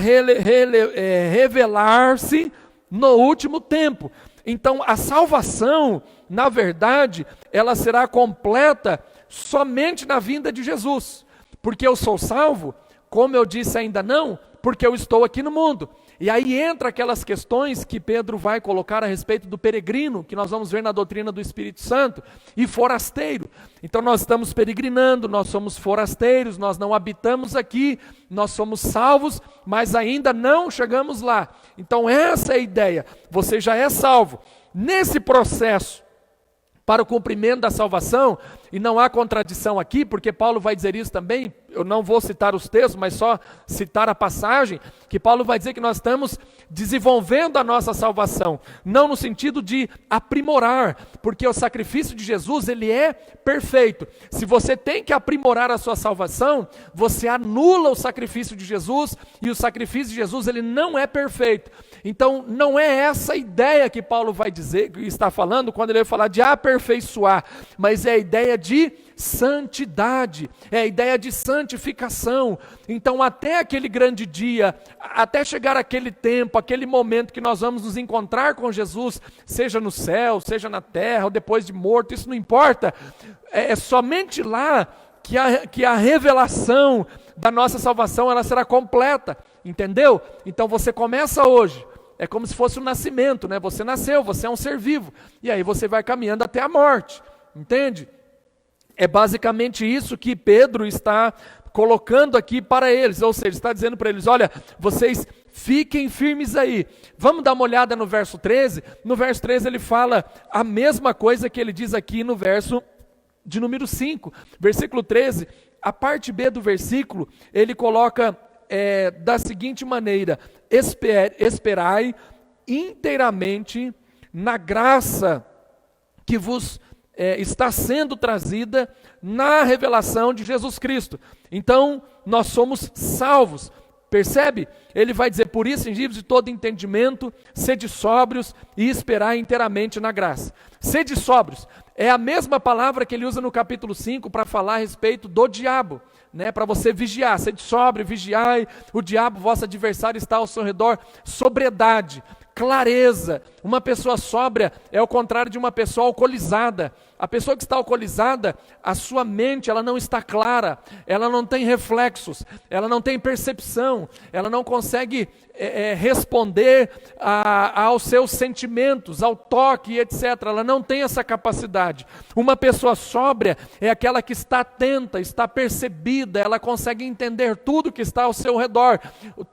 revelar-se no último tempo. Então, a salvação, na verdade, ela será completa somente na vinda de Jesus. Porque eu sou salvo, como eu disse ainda não, porque eu estou aqui no mundo. E aí entra aquelas questões que Pedro vai colocar a respeito do peregrino, que nós vamos ver na doutrina do Espírito Santo, e forasteiro. Então nós estamos peregrinando, nós somos forasteiros, nós não habitamos aqui, nós somos salvos, mas ainda não chegamos lá. Então essa é a ideia, você já é salvo. Nesse processo, para o cumprimento da salvação, e não há contradição aqui, porque Paulo vai dizer isso também, eu não vou citar os textos, mas só citar a passagem, que Paulo vai dizer que nós estamos desenvolvendo a nossa salvação, não no sentido de aprimorar, porque o sacrifício de Jesus, ele é perfeito. Se você tem que aprimorar a sua salvação, você anula o sacrifício de Jesus, e o sacrifício de Jesus, ele não é perfeito. Então, não é essa a ideia que Paulo vai dizer, que está falando, quando ele vai falar de aperfeiçoar, mas é a ideia de santidade, é a ideia de santificação. Então, até aquele grande dia, até chegar aquele tempo, aquele momento que nós vamos nos encontrar com Jesus, seja no céu, seja na terra, ou depois de morto, isso não importa, é somente lá que a revelação da nossa salvação, ela será completa, entendeu? Então você começa hoje, é como se fosse um nascimento, né? Você nasceu, você é um ser vivo, e aí você vai caminhando até a morte, entende? É basicamente isso que Pedro está colocando aqui para eles, ou seja, está dizendo para eles, olha, vocês fiquem firmes aí. Vamos dar uma olhada no verso 13? No verso 13 ele fala a mesma coisa que ele diz aqui no verso de número 5, versículo 13, a parte B do versículo, ele coloca da seguinte maneira, esperai inteiramente na graça que vos está sendo trazida na revelação de Jesus Cristo. Então, nós somos salvos. Percebe? Ele vai dizer, por isso, engidos de todo entendimento, sede sóbrios e esperai inteiramente na graça. Sede sóbrios é a mesma palavra que ele usa no capítulo 5 para falar a respeito do diabo, né? Para você vigiar, sede sóbrio, vigiai, o diabo, vosso adversário, está ao seu redor. Sobriedade, clareza. Uma pessoa sóbria é o contrário de uma pessoa alcoolizada. A pessoa que está alcoolizada, a sua mente, ela não está clara, ela não tem reflexos, ela não tem percepção, ela não consegue responder aos seus sentimentos, ao toque, etc. Ela não tem essa capacidade. Uma pessoa sóbria é aquela que está atenta, está percebida, ela consegue entender tudo que está ao seu redor,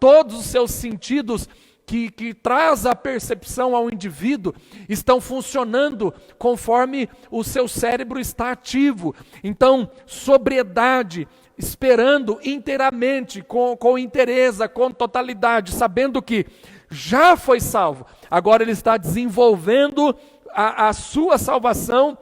todos os seus sentidos que traz a percepção ao indivíduo, estão funcionando conforme o seu cérebro está ativo. Então, sobriedade, esperando inteiramente, com inteireza, com totalidade, sabendo que já foi salvo, agora ele está desenvolvendo a sua salvação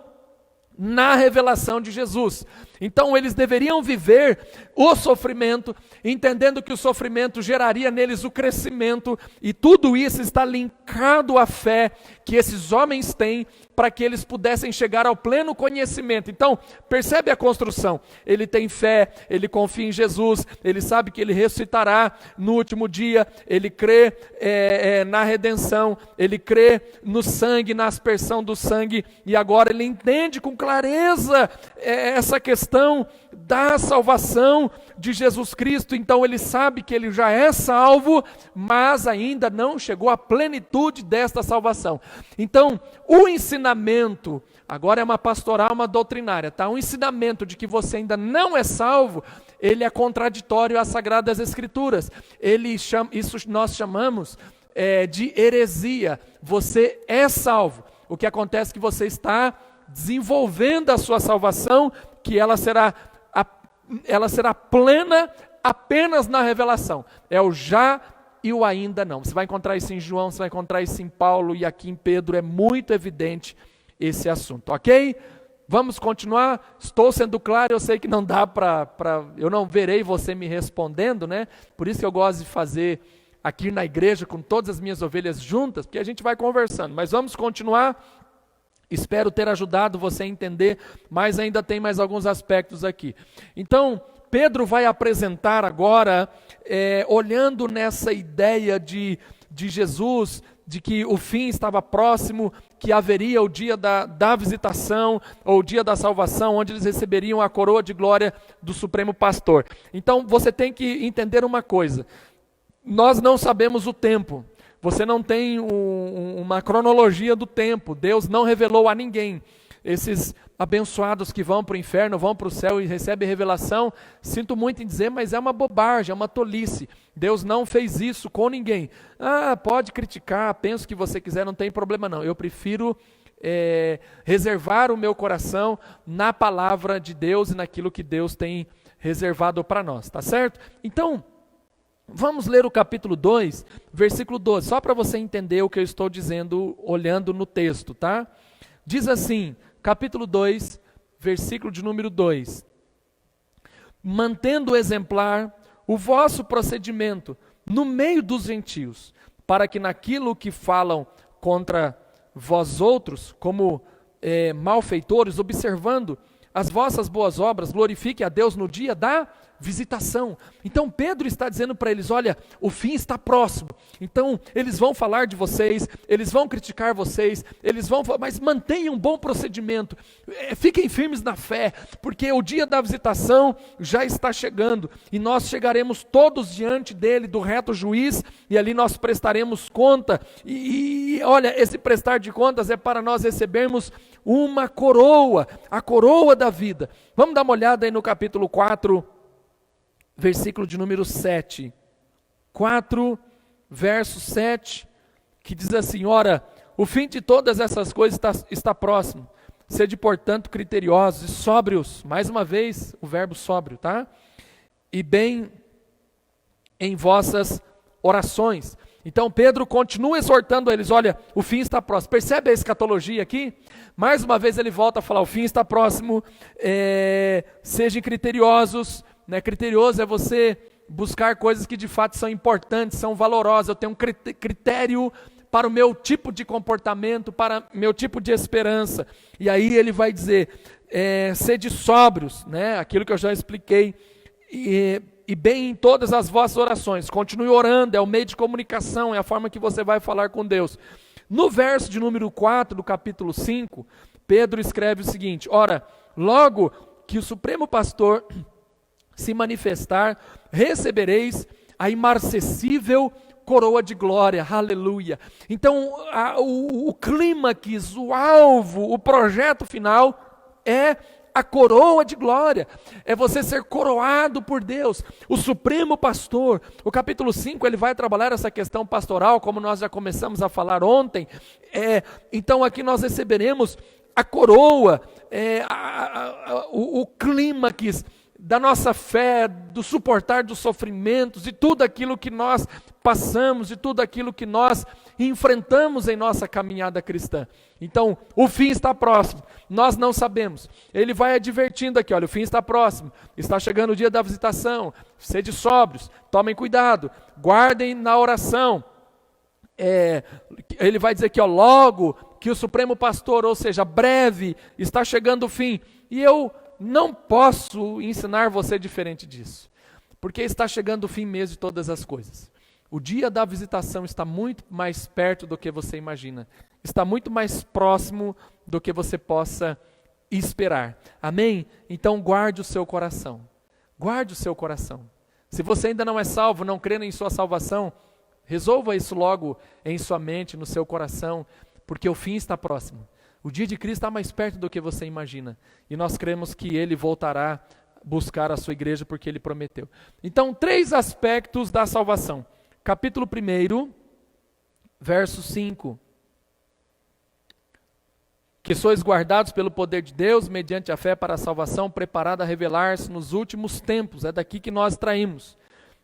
na revelação de Jesus. Então eles deveriam viver o sofrimento, entendendo que o sofrimento geraria neles o crescimento, e tudo isso está linkado à fé que esses homens têm, para que eles pudessem chegar ao pleno conhecimento. Então, percebe a construção. Ele tem fé, ele confia em Jesus, ele sabe que ele ressuscitará no último dia, ele crê na redenção, ele crê no sangue, na aspersão do sangue, e agora ele entende com clareza essa questão da salvação de Jesus Cristo. Então ele sabe que ele já é salvo, mas ainda não chegou à plenitude desta salvação. Então, o ensinamento, agora é uma pastoral, uma doutrinária, tá? O ensinamento de que você ainda não é salvo, ele é contraditório às Sagradas Escrituras. Isso nós chamamos de heresia. Você é salvo. O que acontece é que você está desenvolvendo a sua salvação, que ela será plena apenas na revelação. É o já e o ainda não. Você vai encontrar isso em João, você vai encontrar isso em Paulo, e aqui em Pedro é muito evidente esse assunto, ok? Vamos continuar? Estou sendo claro, eu sei que não dá eu não verei você me respondendo, né? Por isso que eu gosto de fazer aqui na igreja com todas as minhas ovelhas juntas, porque a gente vai conversando, mas vamos continuar. Espero ter ajudado você a entender, mas ainda tem mais alguns aspectos aqui. Então, Pedro vai apresentar agora, olhando nessa ideia de Jesus, de que o fim estava próximo, que haveria o dia da visitação, ou o dia da salvação, onde eles receberiam a coroa de glória do Supremo Pastor. Então, você tem que entender uma coisa: nós não sabemos o tempo. Você não tem uma cronologia do tempo. Deus não revelou a ninguém. Esses abençoados que vão para o inferno, vão para o céu e recebem revelação, sinto muito em dizer, mas é uma bobagem, é uma tolice. Deus não fez isso com ninguém. Pode criticar, pensa o que você quiser, não tem problema não. Eu prefiro reservar o meu coração na palavra de Deus e naquilo que Deus tem reservado para nós, tá certo? Então, vamos ler o capítulo 2, versículo 12, só para você entender o que eu estou dizendo, olhando no texto, tá? Diz assim, capítulo 2, versículo de número 2: mantendo exemplar o vosso procedimento no meio dos gentios, para que naquilo que falam contra vós outros, como malfeitores, observando as vossas boas obras, glorifique a Deus no dia da visitação. Então Pedro está dizendo para eles: olha, o fim está próximo. Então eles vão falar de vocês, eles vão criticar vocês, mas mantenham um bom procedimento, fiquem firmes na fé, porque o dia da visitação já está chegando, e nós chegaremos todos diante dele, do reto juiz, e ali nós prestaremos conta, e olha, esse prestar de contas é para nós recebermos uma coroa, a coroa da vida. Vamos dar uma olhada aí no capítulo 4, versículo de número 7, 4, verso 7, que diz assim: ora, o fim de todas essas coisas está próximo, sede portanto criteriosos e sóbrios, mais uma vez o verbo sóbrio, tá? E bem em vossas orações. Então Pedro continua exortando eles: olha, o fim está próximo. Percebe a escatologia aqui? Mais uma vez ele volta a falar: o fim está próximo, sejam criteriosos. Criterioso é você buscar coisas que de fato são importantes, são valorosas. Eu tenho um critério para o meu tipo de comportamento, para meu tipo de esperança. E aí ele vai dizer, sede sóbrios, aquilo que eu já expliquei, e bem em todas as vossas orações. Continue orando, é o meio de comunicação, é a forma que você vai falar com Deus. No verso de número 4 do capítulo 5, Pedro escreve o seguinte: ora, logo que o Supremo Pastor se manifestar, recebereis a imarcessível coroa de glória, aleluia. Então, o clímax, o alvo, o projeto final é a coroa de glória, é você ser coroado por Deus, o Supremo Pastor. O capítulo 5, ele vai trabalhar essa questão pastoral, como nós já começamos a falar ontem. Então aqui nós receberemos a coroa, o clímax da nossa fé, do suportar dos sofrimentos, de tudo aquilo que nós passamos, de tudo aquilo que nós enfrentamos em nossa caminhada cristã. Então, o fim está próximo, nós não sabemos. Ele vai advertindo aqui, olha, o fim está próximo, está chegando o dia da visitação, sede sóbrios, tomem cuidado, guardem na oração. Ele vai dizer aqui, ó, logo que o Supremo Pastor, ou seja, breve, está chegando o fim. E eu não posso ensinar você diferente disso, porque está chegando o fim mesmo de todas as coisas. O dia da visitação está muito mais perto do que você imagina, está muito mais próximo do que você possa esperar. Amém? Então guarde o seu coração, guarde o seu coração. Se você ainda não é salvo, não crê em sua salvação, resolva isso logo em sua mente, no seu coração, porque o fim está próximo. O dia de Cristo está mais perto do que você imagina. E nós cremos que Ele voltará buscar a sua igreja porque Ele prometeu. Então, 3 aspectos da salvação. Capítulo 1, verso 5. Que sois guardados pelo poder de Deus, mediante a fé para a salvação, preparada a revelar-se nos últimos tempos. É daqui que nós traímos.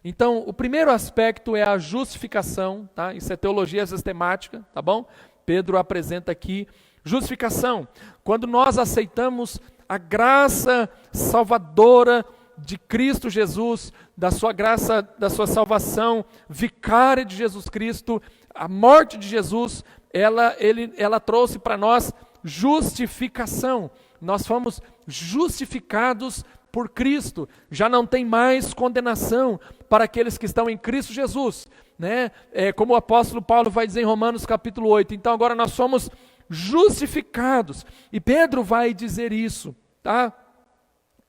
Então, o primeiro aspecto é a justificação, tá? Isso é teologia sistemática, tá bom? Pedro apresenta aqui justificação. Quando nós aceitamos a graça salvadora de Cristo Jesus, da sua graça, da sua salvação, vicária de Jesus Cristo, a morte de Jesus, ela trouxe para nós justificação. Nós fomos justificados por Cristo, já não tem mais condenação para aqueles que estão em Cristo Jesus, né? Como o apóstolo Paulo vai dizer em Romanos capítulo 8, então agora nós somos justificados, e Pedro vai dizer isso, tá?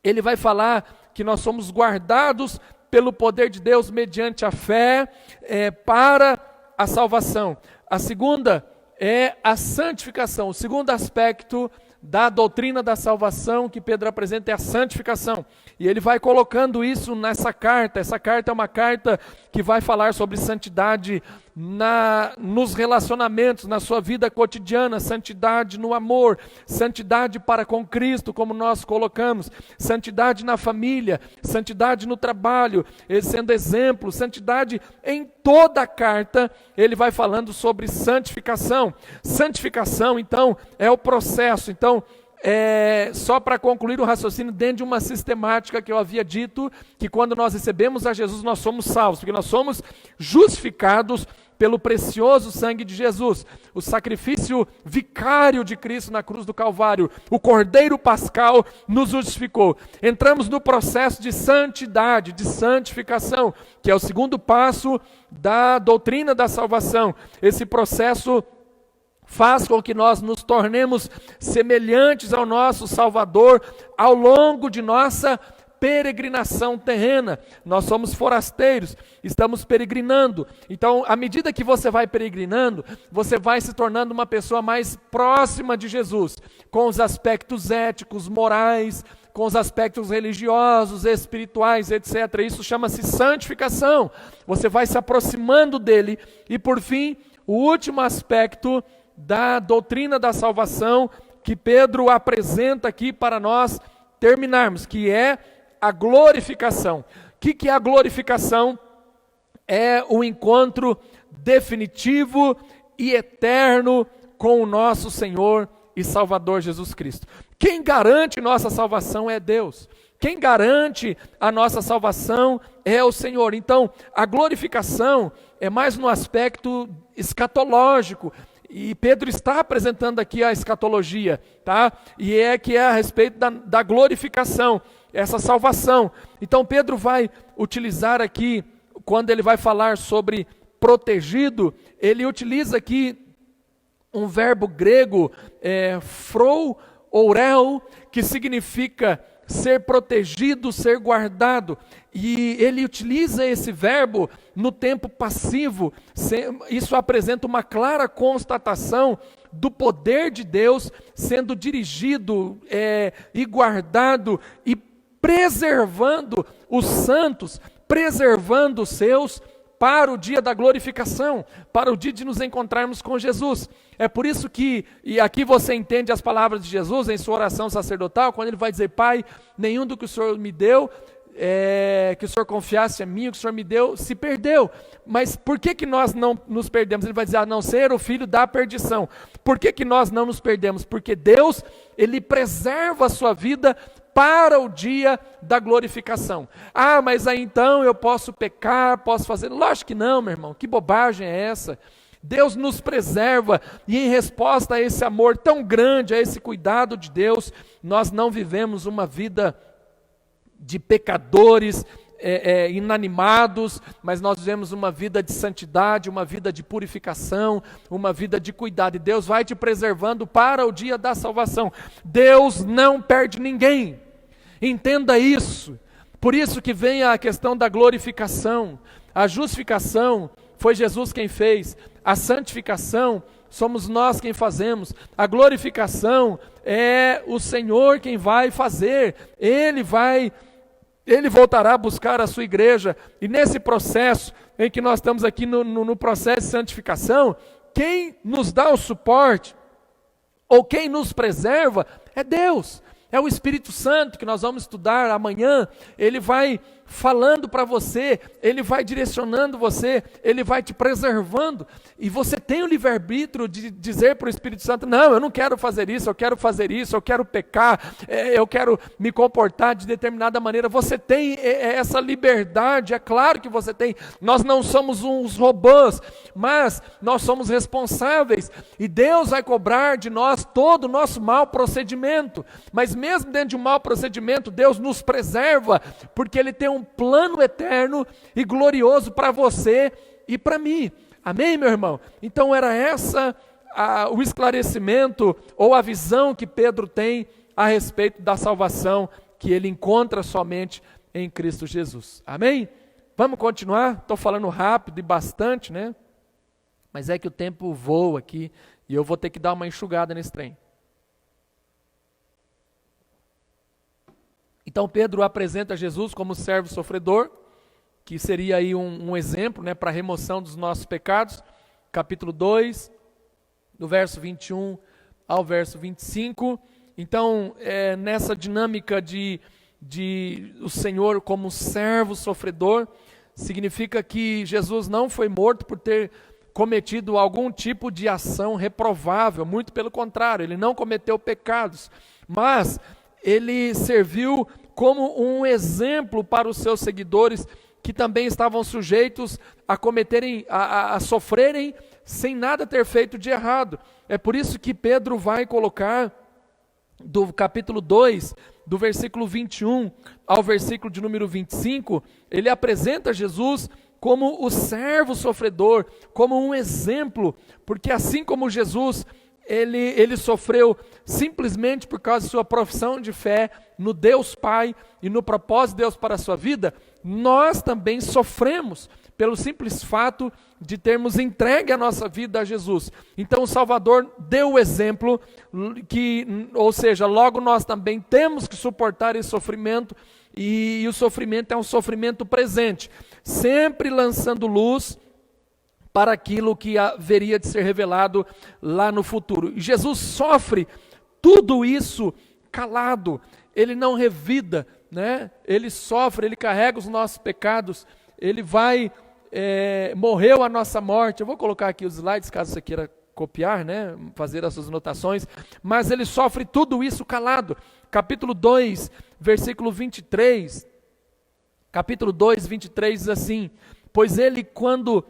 Ele vai falar que nós somos guardados pelo poder de Deus mediante a fé para a salvação. A segunda é a santificação. O segundo aspecto da doutrina da salvação que Pedro apresenta é a santificação. E ele vai colocando isso nessa carta. Essa carta é uma carta que vai falar sobre santidade nos relacionamentos, na sua vida cotidiana, santidade no amor, santidade para com Cristo, como nós colocamos, santidade na família, santidade no trabalho, sendo exemplo, santidade em toda a carta. Ele vai falando sobre santificação. Santificação, então, é o processo. Então, só para concluir o raciocínio, dentro de uma sistemática que eu havia dito, que quando nós recebemos a Jesus, nós somos salvos, porque nós somos justificados pelo precioso sangue de Jesus, o sacrifício vicário de Cristo na cruz do Calvário, o Cordeiro Pascal nos justificou. Entramos no processo de santidade, de santificação, que é o segundo passo da doutrina da salvação. Esse processo faz com que nós nos tornemos semelhantes ao nosso Salvador ao longo de nossa peregrinação terrena. Nós somos forasteiros, estamos peregrinando. Então, à medida que você vai peregrinando, você vai se tornando uma pessoa mais próxima de Jesus, com os aspectos éticos, morais, com os aspectos religiosos, espirituais, etc. Isso chama-se santificação. Você vai se aproximando dele. E, por fim, o último aspecto da doutrina da salvação que Pedro apresenta aqui para nós terminarmos, que é a glorificação. O que é a glorificação? É o encontro definitivo e eterno com o nosso Senhor e Salvador Jesus Cristo. Quem garante nossa salvação é Deus. Quem garante a nossa salvação é o Senhor. Então, a glorificação é mais no aspecto escatológico. E Pedro está apresentando aqui a escatologia, tá? E que é a respeito da glorificação, essa salvação. Então Pedro vai utilizar aqui, quando ele vai falar sobre protegido, ele utiliza aqui um verbo grego, frou ourel, que significa ser protegido, ser guardado. E ele utiliza esse verbo no tempo passivo. Isso apresenta uma clara constatação do poder de Deus sendo dirigido e guardado e preservando os santos, preservando os seus para o dia da glorificação, para o dia de nos encontrarmos com Jesus. É por isso que, e aqui você entende as palavras de Jesus em sua oração sacerdotal, quando ele vai dizer: Pai, nenhum do que o Senhor me deu que o Senhor confiasse a mim, o que o Senhor me deu, se perdeu. Mas por que nós não nos perdemos? Ele vai dizer, a não ser o filho da perdição. Por que nós não nos perdemos? Porque Deus, Ele preserva a sua vida para o dia da glorificação. Ah, mas aí então eu posso pecar, posso fazer... Lógico que não, meu irmão, que bobagem é essa? Deus nos preserva e em resposta a esse amor tão grande, a esse cuidado de Deus, nós não vivemos uma vida de pecadores inanimados, mas nós vivemos uma vida de santidade, uma vida de purificação, uma vida de cuidado, e Deus vai te preservando para o dia da salvação. Deus não perde ninguém, entenda isso. Por isso que vem a questão da glorificação. A justificação foi Jesus quem fez, a santificação somos nós quem fazemos, a glorificação é o Senhor quem vai fazer. Ele voltará a buscar a sua igreja, e nesse processo em que nós estamos aqui no processo de santificação, quem nos dá o suporte, ou quem nos preserva, é Deus, é o Espírito Santo, que nós vamos estudar amanhã. Ele vai falando para você, Ele vai direcionando você, Ele vai te preservando, e você tem o livre-arbítrio de dizer para o Espírito Santo, não, eu não quero fazer isso, eu quero fazer isso, eu quero pecar, eu quero me comportar de determinada maneira. Você tem essa liberdade, é claro que você tem. Nós não somos uns robôs, mas nós somos responsáveis, e Deus vai cobrar de nós todo o nosso mau procedimento, mas mesmo dentro de um mau procedimento, Deus nos preserva, porque Ele tem um plano eterno e glorioso para você e para mim. Amém, meu irmão? Então era essa o esclarecimento ou a visão que Pedro tem a respeito da salvação que ele encontra somente em Cristo Jesus. Amém? Vamos continuar? Estou falando rápido e bastante, né? Mas é que o tempo voa aqui e eu vou ter que dar uma enxugada nesse trem. Então Pedro apresenta Jesus como servo sofredor, que seria aí um exemplo, né, para a remoção dos nossos pecados. Capítulo 2, do verso 21 ao verso 25. Então, nessa dinâmica de o Senhor como servo sofredor, significa que Jesus não foi morto por ter cometido algum tipo de ação reprovável, muito pelo contrário, ele não cometeu pecados, mas ele serviu como um exemplo para os seus seguidores, que também estavam sujeitos a cometerem, a sofrerem sem nada ter feito de errado. É por isso que Pedro vai colocar do capítulo 2, do versículo 21 ao versículo de número 25, ele apresenta Jesus como o servo sofredor, como um exemplo, porque assim como Jesus, ele sofreu simplesmente por causa de sua profissão de fé no Deus Pai e no propósito de Deus para a sua vida, nós também sofremos pelo simples fato de termos entregue a nossa vida a Jesus. Então o Salvador deu o exemplo, ou seja, logo nós também temos que suportar esse sofrimento, e o sofrimento é um sofrimento presente, sempre lançando luz para aquilo que haveria de ser revelado lá no futuro. E Jesus sofre tudo isso calado, ele não revida, né? Ele sofre, ele carrega os nossos pecados, ele morreu a nossa morte. Eu vou colocar aqui os slides, caso você queira copiar, né? Fazer as suas anotações, mas ele sofre tudo isso calado. Capítulo 2, versículo 23, capítulo 2, 23 diz assim: pois ele, quando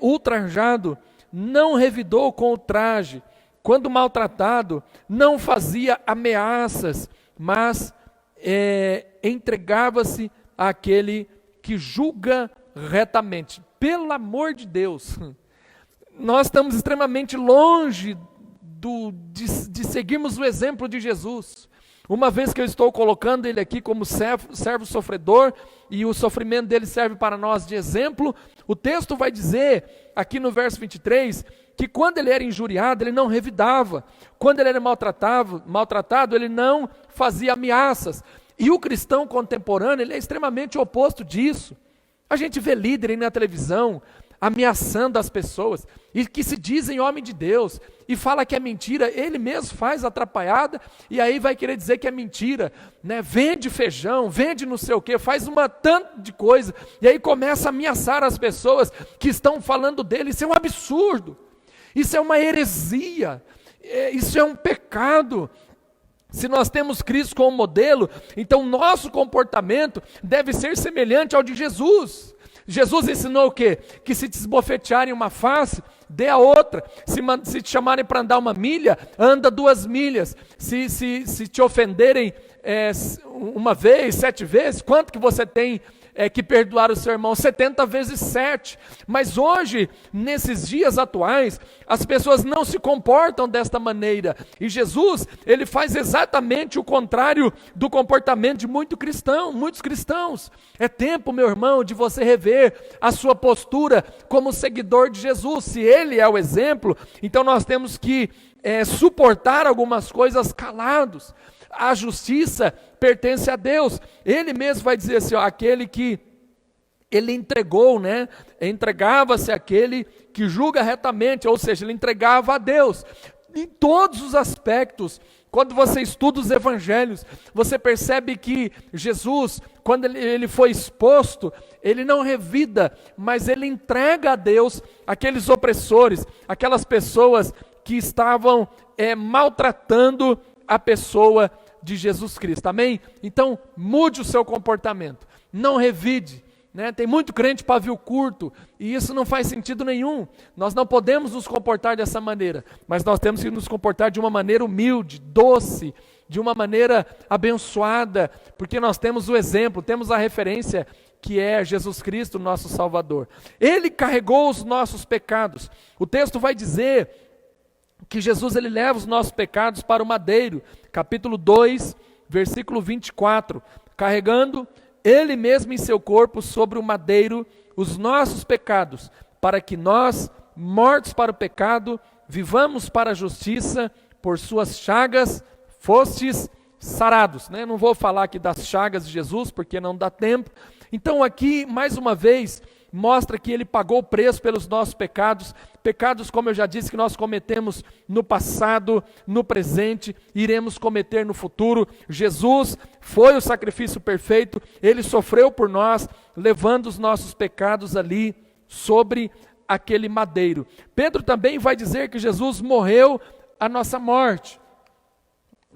ultrajado, não revidou com o traje, quando maltratado, não fazia ameaças, mas entregava-se àquele que julga retamente. Pelo amor de Deus, nós estamos extremamente longe de seguirmos o exemplo de Jesus. Uma vez que eu estou colocando ele aqui como servo sofredor, e o sofrimento dele serve para nós de exemplo, o texto vai dizer, aqui no verso 23, que quando ele era injuriado, ele não revidava. Quando ele era maltratado, ele não fazia ameaças. E o cristão contemporâneo, ele é extremamente oposto disso. A gente vê líder aí na televisão, ameaçando as pessoas, e que se dizem homem de Deus, e fala que é mentira, ele mesmo faz atrapalhada, e aí vai querer dizer que é mentira, né? Vende feijão, vende não sei o quê, faz uma tanto de coisa, e aí começa a ameaçar as pessoas que estão falando dele. Isso é um absurdo, isso é uma heresia, isso é um pecado. Se nós temos Cristo como modelo, então nosso comportamento deve ser semelhante ao de Jesus. Jesus ensinou o quê? Que se te esbofetearem uma face, dê a outra. Se te chamarem para andar 1 milha, anda 2 milhas. Se te ofenderem uma vez, 7 vezes, quanto que você tem que perdoar o seu irmão? 70 vezes 7. Mas hoje, nesses dias atuais, as pessoas não se comportam desta maneira. E Jesus, ele faz exatamente o contrário do comportamento de muitos cristãos. É tempo, meu irmão, de você rever a sua postura como seguidor de Jesus. Se ele é o exemplo, então nós temos que suportar algumas coisas calados. A justiça pertence a Deus. Ele mesmo vai dizer assim, aquele que ele entregou, né? Entregava-se àquele que julga retamente, ou seja, ele entregava a Deus. Em todos os aspectos, quando você estuda os evangelhos, você percebe que Jesus, quando ele foi exposto, ele não revida, mas ele entrega a Deus aqueles opressores, aquelas pessoas que estavam maltratando a pessoa de Jesus Cristo, amém? Então, mude o seu comportamento, não revide, né? Tem muito crente pavio curto, e isso não faz sentido nenhum. Nós não podemos nos comportar dessa maneira, mas nós temos que nos comportar de uma maneira humilde, doce, de uma maneira abençoada, porque nós temos o exemplo, temos a referência, que é Jesus Cristo, nosso Salvador. Ele carregou os nossos pecados. O texto vai dizer que Jesus, ele leva os nossos pecados para o madeiro, capítulo 2, versículo 24, carregando ele mesmo em seu corpo sobre o madeiro os nossos pecados, para que nós, mortos para o pecado, vivamos para a justiça, por suas chagas fostes sarados, né? Não vou falar aqui das chagas de Jesus, porque não dá tempo. Então aqui, mais uma vez, mostra que ele pagou o preço pelos nossos pecados, pecados, como eu já disse, que nós cometemos no passado, no presente, iremos cometer no futuro. Jesus foi o sacrifício perfeito, ele sofreu por nós, levando os nossos pecados ali sobre aquele madeiro. Pedro também vai dizer que Jesus morreu a nossa morte,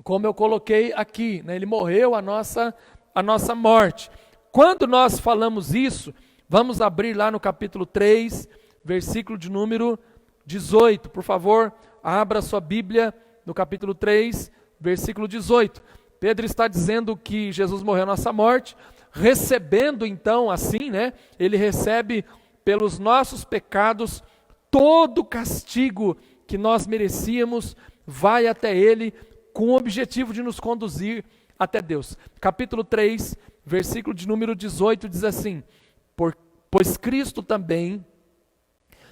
como eu coloquei aqui, né? Ele morreu a nossa morte. Quando nós falamos isso, vamos abrir lá no capítulo 3, versículo de número 18. Por favor, abra sua Bíblia no capítulo 3, versículo 18. Pedro está dizendo que Jesus morreu a nossa morte, recebendo então assim, né? Ele recebe pelos nossos pecados todo o castigo que nós merecíamos, vai até ele com o objetivo de nos conduzir até Deus. Capítulo 3, versículo de número 18 diz assim: pois Cristo também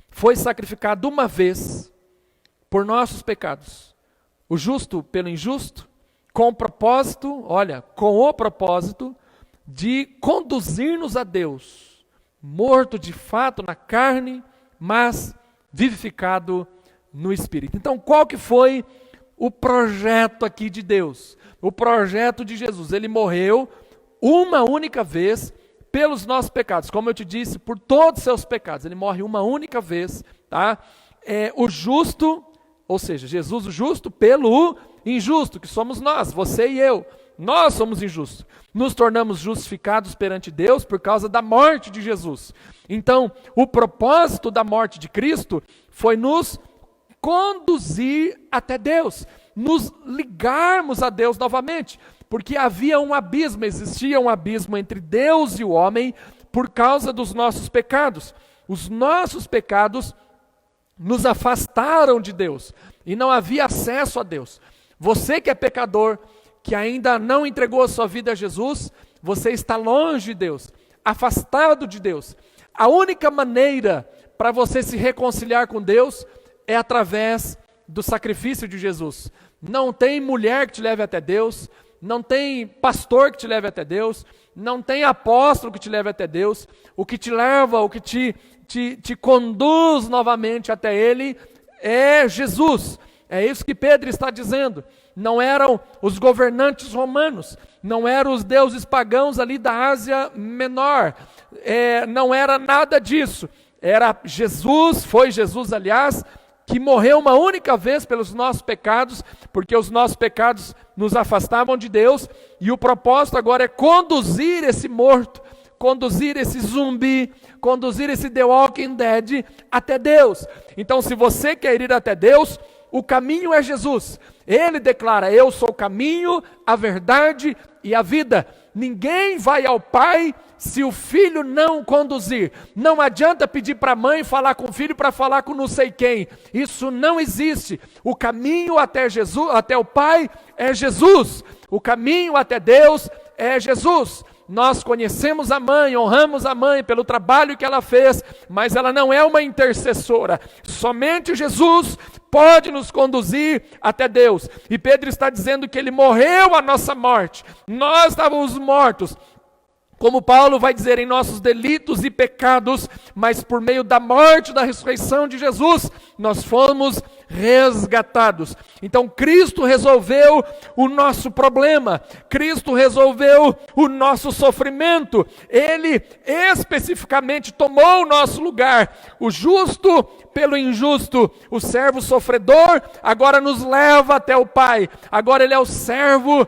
foi sacrificado uma vez por nossos pecados, o justo pelo injusto, com o propósito de conduzir-nos a Deus, morto de fato na carne, mas vivificado no Espírito. Então, qual que foi o projeto aqui de Deus? O projeto de Jesus, ele morreu uma única vez pelos nossos pecados, como eu te disse, por todos os seus pecados, ele morre uma única vez, tá? O justo, ou seja, Jesus o justo pelo injusto, que somos nós, você e eu, nós somos injustos, nos tornamos justificados perante Deus por causa da morte de Jesus. Então, o propósito da morte de Cristo foi nos conduzir até Deus, nos ligarmos a Deus novamente, porque havia um abismo, existia um abismo entre Deus e o homem por causa dos nossos pecados. Os nossos pecados nos afastaram de Deus e não havia acesso a Deus. Você que é pecador, que ainda não entregou a sua vida a Jesus, você está longe de Deus, afastado de Deus. A única maneira para você se reconciliar com Deus é através do sacrifício de Jesus. Não tem mulher que te leve até Deus, não tem pastor que te leve até Deus, não tem apóstolo que te leve até Deus. O que te leva, o que te te conduz novamente até Ele é Jesus. É isso que Pedro está dizendo. Não eram os governantes romanos, não eram os deuses pagãos ali da Ásia Menor, não era nada disso. Era Jesus, foi Jesus, aliás, que morreu uma única vez pelos nossos pecados, porque os nossos pecados nos afastavam de Deus, e o propósito agora é conduzir esse morto, conduzir esse zumbi, conduzir esse The Walking Dead até Deus. Então, se você quer ir até Deus, o caminho é Jesus. Ele declara: eu sou o caminho, a verdade e a vida. Ninguém vai ao Pai se o filho não conduzir. Não adianta pedir para a mãe falar com o filho para falar com não sei quem. Isso não existe. O caminho até Jesus, até o Pai é Jesus. O caminho até Deus é Jesus. Nós conhecemos a mãe, honramos a mãe pelo trabalho que ela fez, mas ela não é uma intercessora. Somente Jesus pode nos conduzir até Deus. E Pedro está dizendo que ele morreu a nossa morte. Nós estávamos mortos, como Paulo vai dizer, em nossos delitos e pecados, mas por meio da morte e da ressurreição de Jesus, nós fomos resgatados. Então Cristo resolveu o nosso problema, Cristo resolveu o nosso sofrimento, Ele especificamente tomou o nosso lugar, o justo pelo injusto, o servo sofredor agora nos leva até o Pai. Agora Ele é o servo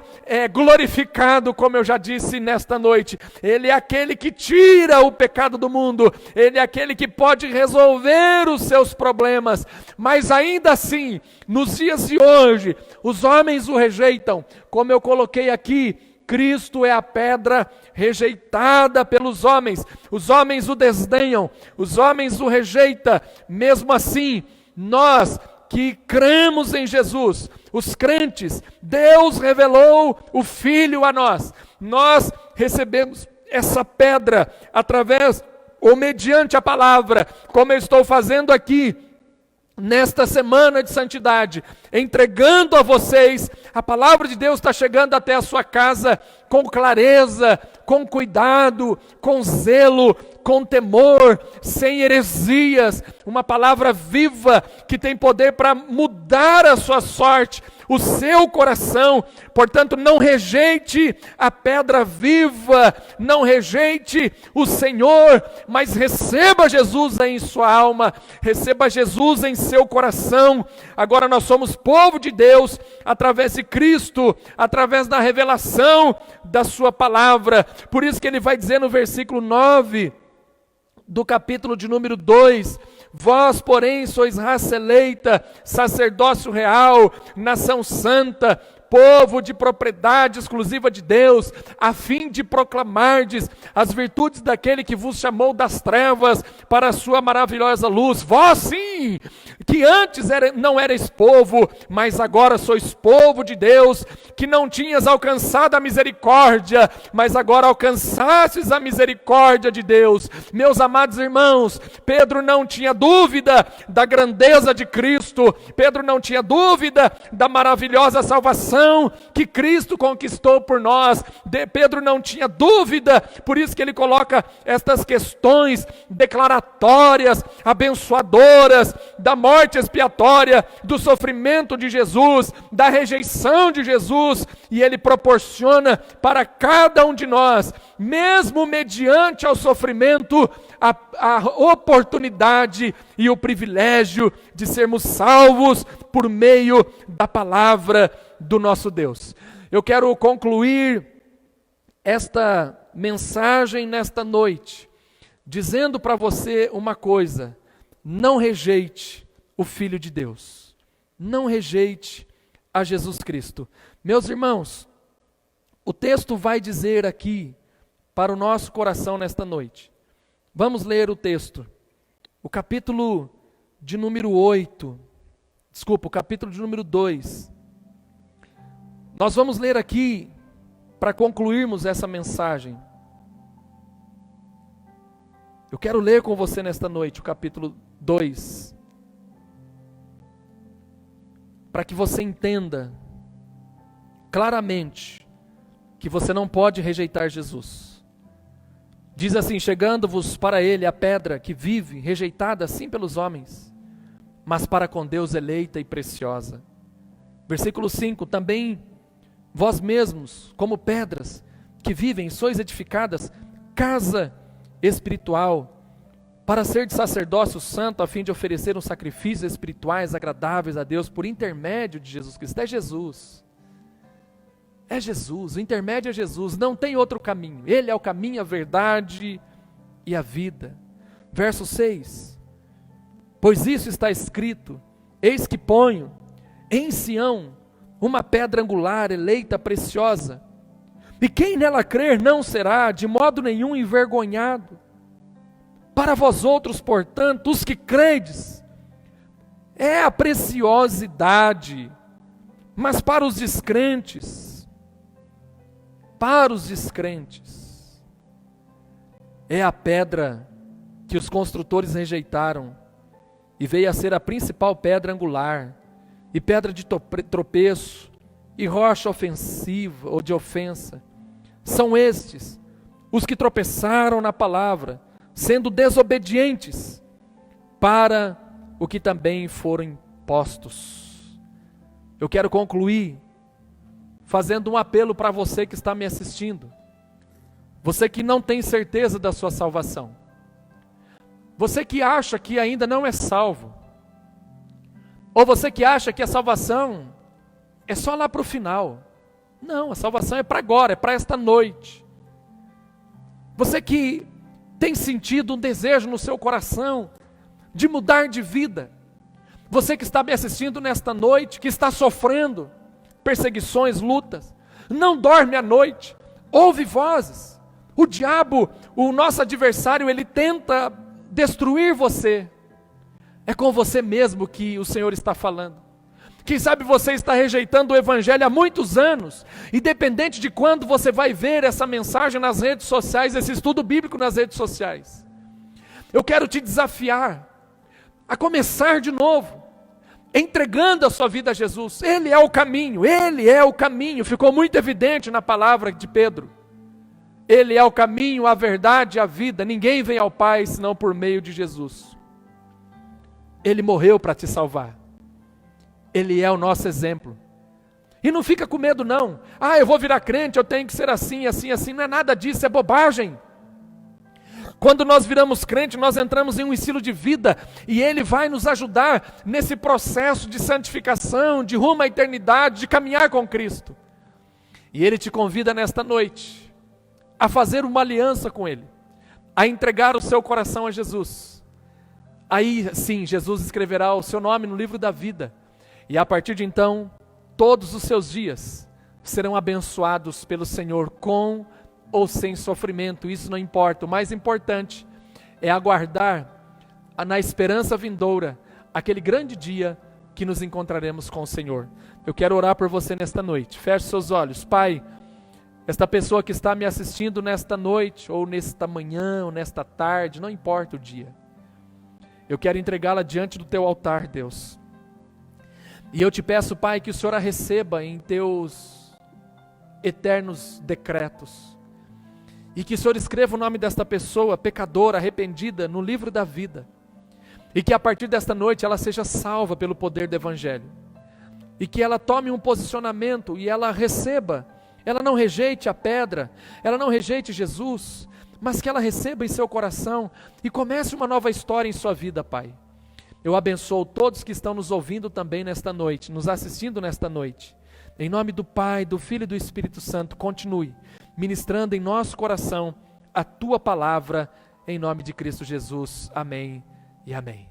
glorificado, como eu já disse nesta noite. Ele é aquele que tira o pecado do mundo, Ele é aquele que pode resolver os seus problemas, mas ainda assim, nos dias de hoje, os homens o rejeitam. Como eu coloquei aqui, Cristo é a pedra rejeitada pelos homens. Os homens o desdenham, os homens o rejeitam. Mesmo assim, nós que cremos em Jesus, os crentes, Deus revelou o Filho a nós. Nós recebemos essa pedra através ou mediante a palavra, como eu estou fazendo aqui nesta semana de santidade, entregando a vocês. A palavra de Deus está chegando até a sua casa com clareza, com cuidado, com zelo, com temor, sem heresias, uma palavra viva que tem poder para mudar a sua sorte, o seu coração. Portanto, não rejeite a pedra viva, não rejeite o Senhor, mas receba Jesus em sua alma, receba Jesus em seu coração. Agora nós somos povo de Deus através de Cristo, através da revelação da sua palavra. Por isso que ele vai dizer no versículo 9 do capítulo de número 2, vós, porém, sois raça eleita, sacerdócio real, nação santa, povo de propriedade exclusiva de Deus, a fim de proclamardes as virtudes daquele que vos chamou das trevas para a sua maravilhosa luz. Vós sim, que antes não erais povo, mas agora sois povo de Deus, que não tinhas alcançado a misericórdia, mas agora alcançastes a misericórdia de Deus. Meus amados irmãos, Pedro não tinha dúvida da grandeza de Cristo, Pedro não tinha dúvida da maravilhosa salvação que Cristo conquistou por nós. Pedro não tinha dúvida, por isso que ele coloca estas questões declaratórias, abençoadoras, da morte expiatória, do sofrimento de Jesus, da rejeição de Jesus, e ele proporciona para cada um de nós, mesmo mediante ao sofrimento, a oportunidade e o privilégio de sermos salvos por meio da palavra do nosso Deus. Eu quero concluir esta mensagem nesta noite, dizendo para você uma coisa: não rejeite o Filho de Deus, não rejeite a Jesus Cristo. Meus irmãos, o texto vai dizer aqui para o nosso coração nesta noite. Vamos ler o texto, o capítulo de número 8, o capítulo de número 2. Nós vamos ler aqui, para concluirmos essa mensagem. Eu quero ler com você nesta noite o capítulo 2, para que você entenda claramente que você não pode rejeitar Jesus. Diz assim: chegando-vos para ele a pedra que vive, rejeitada assim pelos homens, mas para com Deus eleita e preciosa. Versículo 5, também vós mesmos, como pedras que vivem, sois edificadas, casa espiritual, para ser de sacerdócio santo, a fim de oferecer uns sacrifícios espirituais agradáveis a Deus, por intermédio de Jesus Cristo. É Jesus. É Jesus, o intermédio é Jesus, não tem outro caminho. Ele é o caminho, a verdade e a vida. Verso 6. Pois isso está escrito: eis que ponho em Sião uma pedra angular, eleita, preciosa, e quem nela crer não será de modo nenhum envergonhado. Para vós outros, portanto, os que credes, é a preciosidade, mas para os descrentes, é a pedra que os construtores rejeitaram, e veio a ser a principal pedra angular, e pedra de tropeço, e rocha ofensiva, ou de ofensa. São estes os que tropeçaram na palavra, sendo desobedientes para o que também foram impostos. Eu quero concluir fazendo um apelo para você que está me assistindo. Você que não tem certeza da sua salvação. Você que acha que ainda não é salvo. Ou você que acha que a salvação é só lá para o final. Não, a salvação é para agora, é para esta noite. Você que tem sentido um desejo no seu coração de mudar de vida. Você que está me assistindo nesta noite, que está sofrendo perseguições, lutas, não dorme à noite, ouve vozes. O diabo, o nosso adversário, ele tenta destruir você. É com você mesmo que o Senhor está falando. Quem sabe você está rejeitando o Evangelho há muitos anos, independente de quando você vai ver essa mensagem nas redes sociais, esse estudo bíblico nas redes sociais. Eu quero te desafiar a começar de novo, entregando a sua vida a Jesus. Ele é o caminho, Ele é o caminho, ficou muito evidente na palavra de Pedro. Ele é o caminho, a verdade e a vida, ninguém vem ao Pai senão por meio de Jesus. Ele morreu para te salvar. Ele é o nosso exemplo. E não fica com medo não. Eu vou virar crente, eu tenho que ser assim, assim, assim. Não é nada disso, é bobagem. Quando nós viramos crente, nós entramos em um estilo de vida, e Ele vai nos ajudar nesse processo de santificação, de rumo à eternidade, de caminhar com Cristo. E Ele te convida nesta noite a fazer uma aliança com Ele, a entregar o seu coração a Jesus. Aí sim, Jesus escreverá o seu nome no livro da vida, e a partir de então, todos os seus dias serão abençoados pelo Senhor, com ou sem sofrimento, isso não importa. O mais importante é aguardar na esperança vindoura, aquele grande dia que nos encontraremos com o Senhor. Eu quero orar por você nesta noite. Feche seus olhos. Pai, esta pessoa que está me assistindo nesta noite, ou nesta manhã, ou nesta tarde, não importa o dia, eu quero entregá-la diante do teu altar, Deus. E eu te peço, Pai, que o Senhor a receba em teus eternos decretos. E que o Senhor escreva o nome desta pessoa, pecadora, arrependida, no livro da vida. E que a partir desta noite ela seja salva pelo poder do Evangelho. E que ela tome um posicionamento e ela receba. Ela não rejeite a pedra, ela não rejeite Jesus, mas que ela receba em seu coração e comece uma nova história em sua vida, Pai. Eu abençoo todos que estão nos ouvindo também nesta noite, nos assistindo nesta noite. Em nome do Pai, do Filho e do Espírito Santo, continue ministrando em nosso coração a Tua palavra, em nome de Cristo Jesus. Amém e amém.